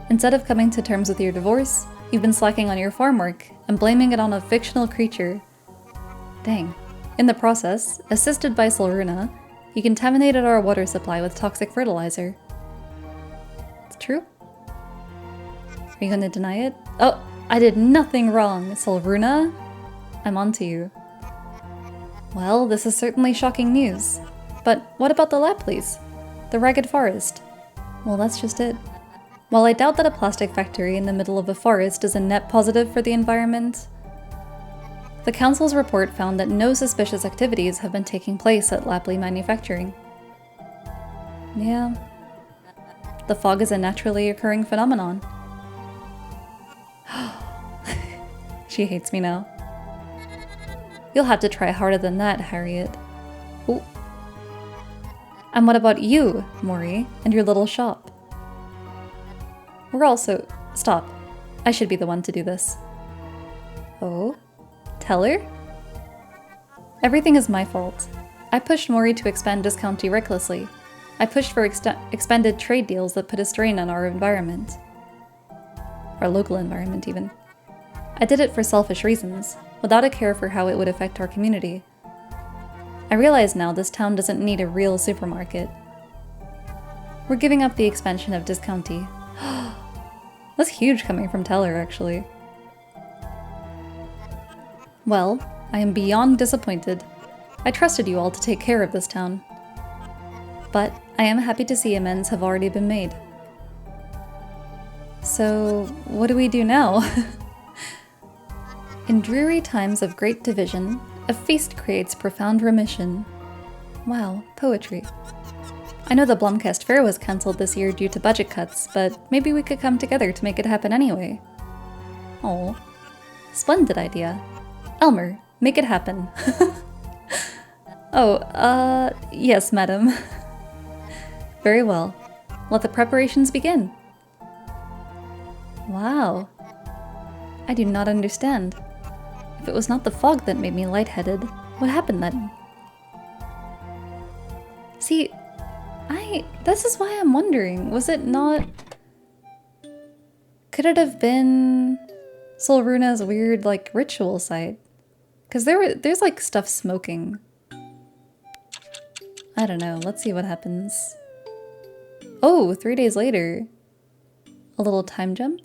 Instead of coming to terms with your divorce, You've been slacking on your farm work and blaming it on a fictional creature. Dang. In the process, assisted by Solruna, you contaminated our water supply with toxic fertilizer. It's true? Are you gonna deny it? Oh, I did nothing wrong, Solruna. I'm onto you. Well, this is certainly shocking news. But what about the lab police? The ragged forest? Well, that's just it. While I doubt that a plastic factory in the middle of a forest is a net positive for the environment, the council's report found that no suspicious activities have been taking place at Lapley Manufacturing. Yeah. The fog is a naturally occurring phenomenon. She hates me now. You'll have to try harder than that, Harriet. Ooh. And what about you, Mori, and your little shop? We're also... Stop. I should be the one to do this. Oh? Tell her? Everything is my fault. I pushed Mori to expand discounty recklessly. I pushed for expanded trade deals that put a strain on our environment. Our local environment, even. I did it for selfish reasons, without a care for how it would affect our community. I realize now this town doesn't need a real supermarket. We're giving up the expansion of discounty. That's huge coming from Teller, actually. Well, I am beyond disappointed. I trusted you all to take care of this town. But I am happy to see amends have already been made. So, what do we do now? In dreary times of great division, a feast creates profound remission. Wow, poetry. I know the Blumcast Fair was cancelled this year due to budget cuts, but maybe we could come together to make it happen anyway. Oh, splendid idea. Elmer, make it happen. Oh, yes, madam. Very well. Let the preparations begin. Wow. I do not understand. If it was not the fog that made me lightheaded, what happened then? See, this is why I'm wondering, was it not... Could it have been Solruna's weird, like, ritual site? Because there's, like, stuff smoking. I don't know, let's see what happens. Oh, 3 days later. A little time jump?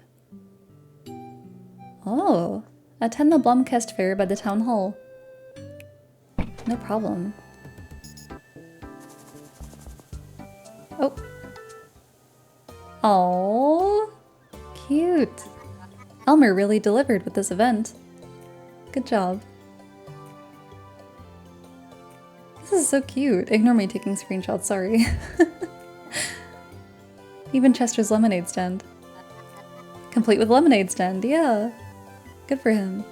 Oh, attend the Blumcast Fair by the town hall. No problem. Oh. Aww. Cute. Elmer really delivered with this event. Good job. This is so cute. Ignore me taking screenshots, sorry. Even Chester's lemonade stand. Complete with lemonade stand, yeah. Good for him.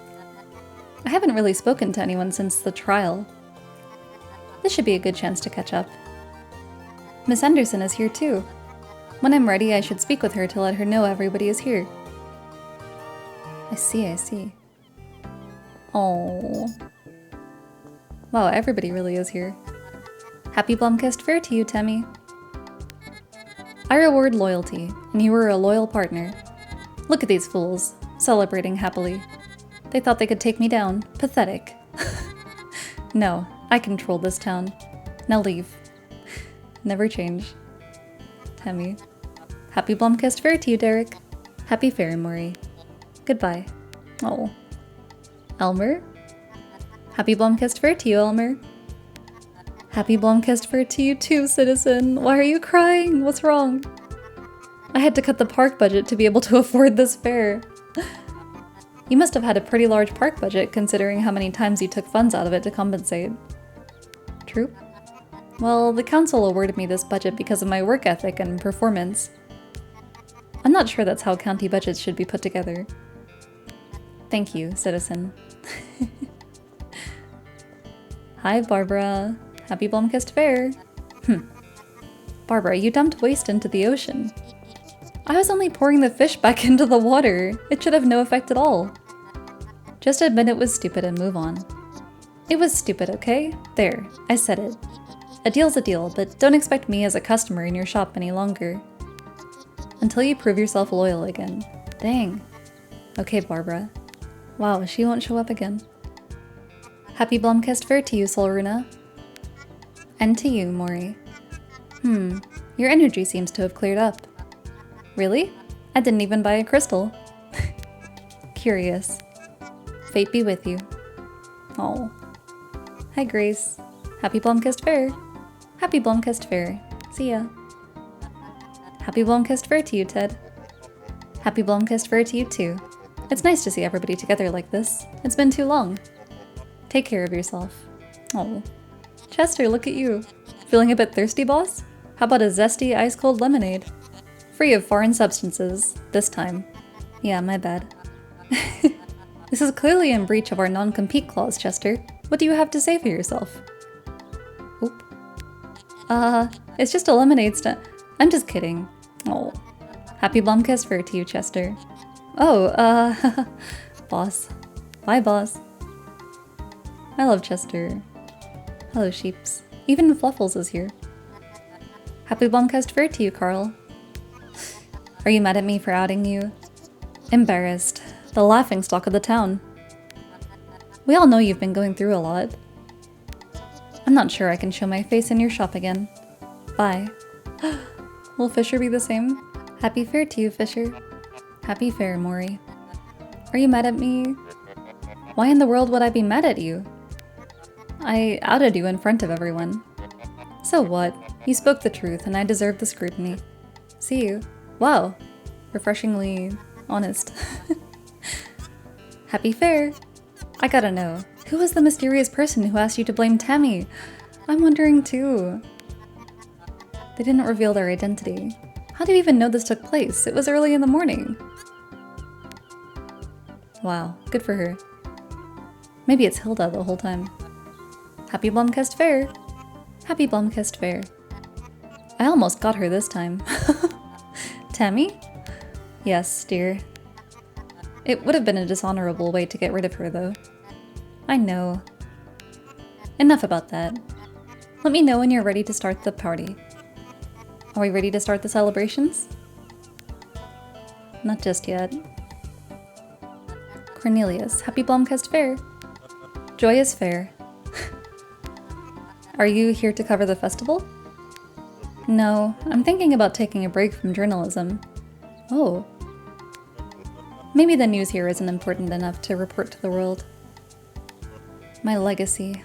I haven't really spoken to anyone since the trial. This should be a good chance to catch up. Miss Anderson is here too. When I'm ready, I should speak with her to let her know everybody is here. I see, I see. Oh. Wow, everybody really is here. Happy Blumcast Fair to you, Temmie. I reward loyalty, and you were a loyal partner. Look at these fools, celebrating happily. They thought they could take me down. Pathetic. No, I control this town. Now leave. Never change. Temmie. Happy Blumcast Fair to you, Derek. Happy Fair, Mori. Goodbye. Oh. Elmer? Happy Blumcast Fair to you, Elmer. Happy Blumcast Fair to you too, citizen. Why are you crying? What's wrong? I had to cut the park budget to be able to afford this fair. You must have had a pretty large park budget considering how many times you took funds out of it to compensate. True. Well, the council awarded me this budget because of my work ethic and performance. I'm not sure that's how county budgets should be put together. Thank you, citizen. Hi, Barbara. Happy Blumcast Fair. Barbara, you dumped waste into the ocean. I was only pouring the fish back into the water. It should have no effect at all. Just admit it was stupid and move on. It was stupid, okay? There, I said it. A deal's a deal, but don't expect me as a customer in your shop any longer. Until you prove yourself loyal again. Dang. Okay, Barbara. Wow, she won't show up again. Happy Blumcast Fair to you, Solruna. And to you, Mori. Your energy seems to have cleared up. Really? I didn't even buy a crystal. Curious. Fate be with you. Oh. Hi, Grace. Happy Blumcast Fair. Happy Blumcast Fair. See ya. Happy Blumcast Fair to you, Ted. Happy Blumcast Fair to you, too. It's nice to see everybody together like this. It's been too long. Take care of yourself. Oh. Chester, look at you. Feeling a bit thirsty, boss? How about a zesty, ice-cold lemonade? Free of foreign substances, this time. Yeah, my bad. This is clearly in breach of our non-compete clause, Chester. What do you have to say for yourself? Oop. It's just a lemonade stand. I'm just kidding. Oh. Happy Blumcast Fair to you, Chester. Oh, boss. Bye, boss. I love Chester. Hello, sheeps. Even Fluffles is here. Happy Blumcast Fair to you, Carl. Are you mad at me for outing you? Embarrassed. The laughingstock of the town. We all know you've been going through a lot. I'm not sure I can show my face in your shop again. Bye. Will Fisher be the same? Happy Fair to you, Fisher. Happy Fair, Mori. Are you mad at me? Why in the world would I be mad at you? I outed you in front of everyone. So what? You spoke the truth, and I deserve the scrutiny. See you. Wow. Refreshingly honest. Happy Fair. I gotta know, who was the mysterious person who asked you to blame Tammy? I'm wondering too. They didn't reveal their identity. How do you even know this took place? It was early in the morning. Wow, good for her. Maybe it's Hilda the whole time. Happy Blumcast Fair. Happy Blumcast Fair. I almost got her this time. Tammy? Yes, dear. It would have been a dishonorable way to get rid of her, though. I know. Enough about that. Let me know when you're ready to start the party. Are we ready to start the celebrations? Not just yet. Cornelius, happy Blumcast Fair. Joyous Fair. Are you here to cover the festival? No, I'm thinking about taking a break from journalism. Oh. Maybe the news here isn't important enough to report to the world. My legacy.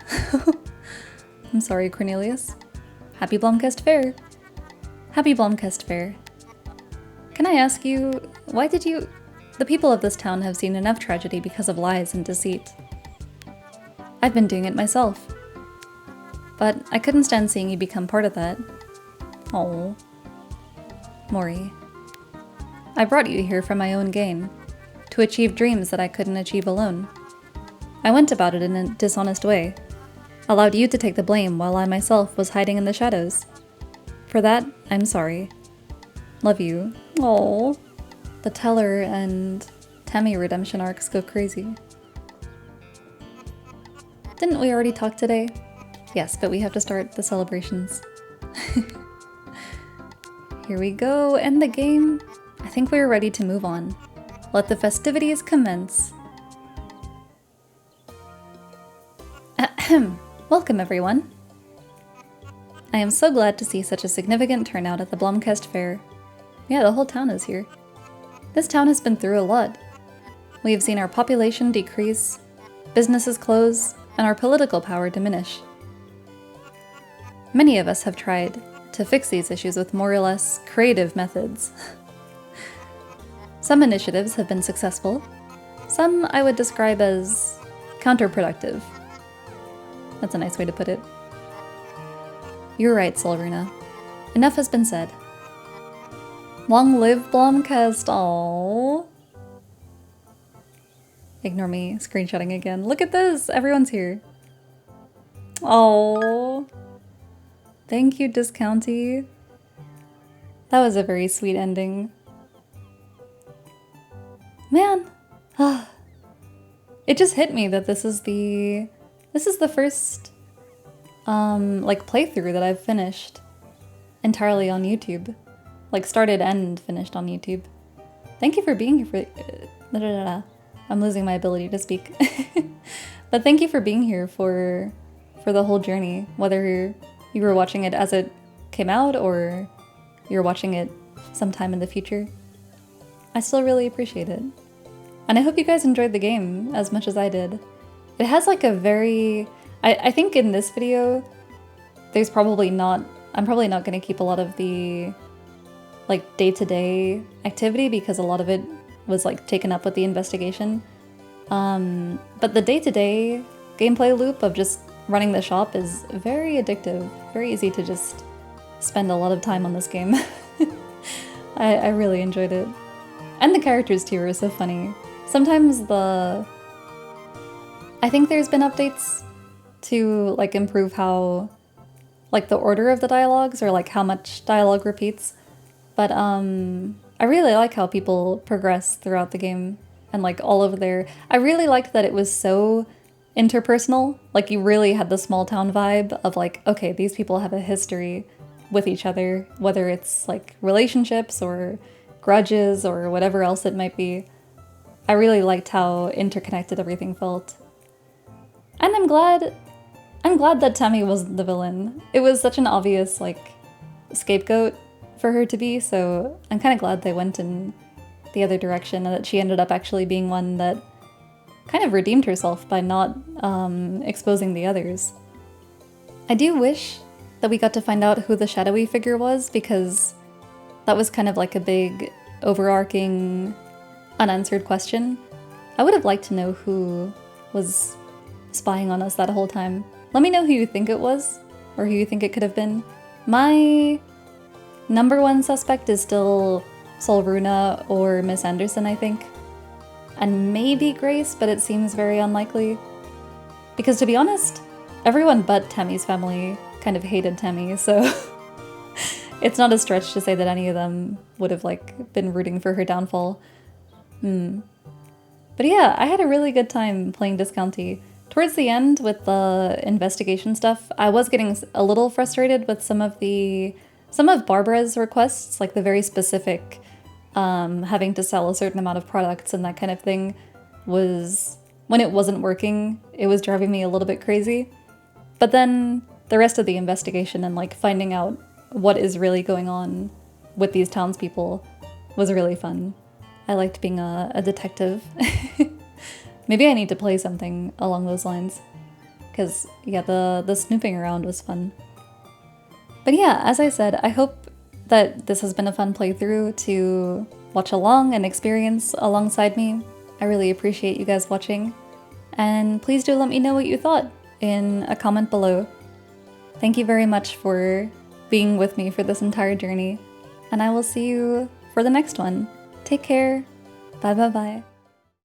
I'm sorry, Cornelius. Happy Blumcast Fair. Happy Blumcast Fair. Can I ask you, why did you... The people of this town have seen enough tragedy because of lies and deceit. I've been doing it myself. But I couldn't stand seeing you become part of that. Oh. Mori. I brought you here for my own gain. To achieve dreams that I couldn't achieve alone. I went about it in a dishonest way. Allowed you to take the blame while I myself was hiding in the shadows. For that, I'm sorry. Love you. Oh. The Teller and Tammy redemption arcs go crazy. Didn't we already talk today? Yes, but we have to start the celebrations. Here we go, end the game. I think we're ready to move on. Let the festivities commence. Ahem. Welcome, everyone. I am so glad to see such a significant turnout at the Blumcast Fair. Yeah, the whole town is here. This town has been through a lot. We have seen our population decrease, businesses close, and our political power diminish. Many of us have tried to fix these issues with more or less creative methods. Some initiatives have been successful. Some I would describe as counterproductive. That's a nice way to put it. You're right, Solruna. Enough has been said. Long live Blumcast, aww. Ignore me screenshotting again. Look at this, everyone's here. Oh, thank you, Discounty. That was a very sweet ending. Man, it just hit me that this is the first like playthrough that I've finished entirely on YouTube. Like started and finished on YouTube. Thank you for being here for... I'm losing my ability to speak. But thank you for being here for the whole journey, whether you were watching it as it came out or you're watching it sometime in the future. I still really appreciate it. And I hope you guys enjoyed the game as much as I did. It has like a very... I think in this video, there's probably not... I'm probably not going to keep a lot of the like day-to-day activity because a lot of it was like taken up with the investigation. But the day-to-day gameplay loop of just running the shop is very addictive, very easy to just spend a lot of time on this game. I really enjoyed it. And the characters too are so funny. Sometimes I think there's been updates to like improve how like the order of the dialogues or like how much dialogue repeats. But I really like how people progress throughout the game and like all of their... I really liked that it was so interpersonal. Like you really had the small town vibe of like, okay, these people have a history with each other, whether it's like relationships or grudges or whatever else it might be. I really liked how interconnected everything felt. And I'm glad that Tammy wasn't the villain. It was such an obvious like scapegoat for her to be, so I'm kind of glad they went in the other direction and that she ended up actually being one that kind of redeemed herself by not exposing the others. I do wish that we got to find out who the shadowy figure was, because that was kind of like a big overarching unanswered question. I would have liked to know who was spying on us that whole time. Let me know who you think it was, or who you think it could have been. My number one suspect is still Solruna or Miss Anderson, I think. And maybe Grace, but it seems very unlikely. Because to be honest, everyone but Tammy's family kind of hated Tammy, so it's not a stretch to say that any of them would have like been rooting for her downfall. But yeah, I had a really good time playing Discounty. Towards the end with the investigation stuff, I was getting a little frustrated with some of Barbara's requests, like the very specific having to sell a certain amount of products and that kind of thing was, when it wasn't working, it was driving me a little bit crazy. But then the rest of the investigation and like finding out what is really going on with these townspeople was really fun. I liked being a detective. Maybe I need to play something along those lines. Because, yeah, the snooping around was fun. But yeah, as I said, I hope that this has been a fun playthrough to watch along and experience alongside me. I really appreciate you guys watching. And please do let me know what you thought in a comment below. Thank you very much for being with me for this entire journey. And I will see you for the next one. Take care. Bye bye bye.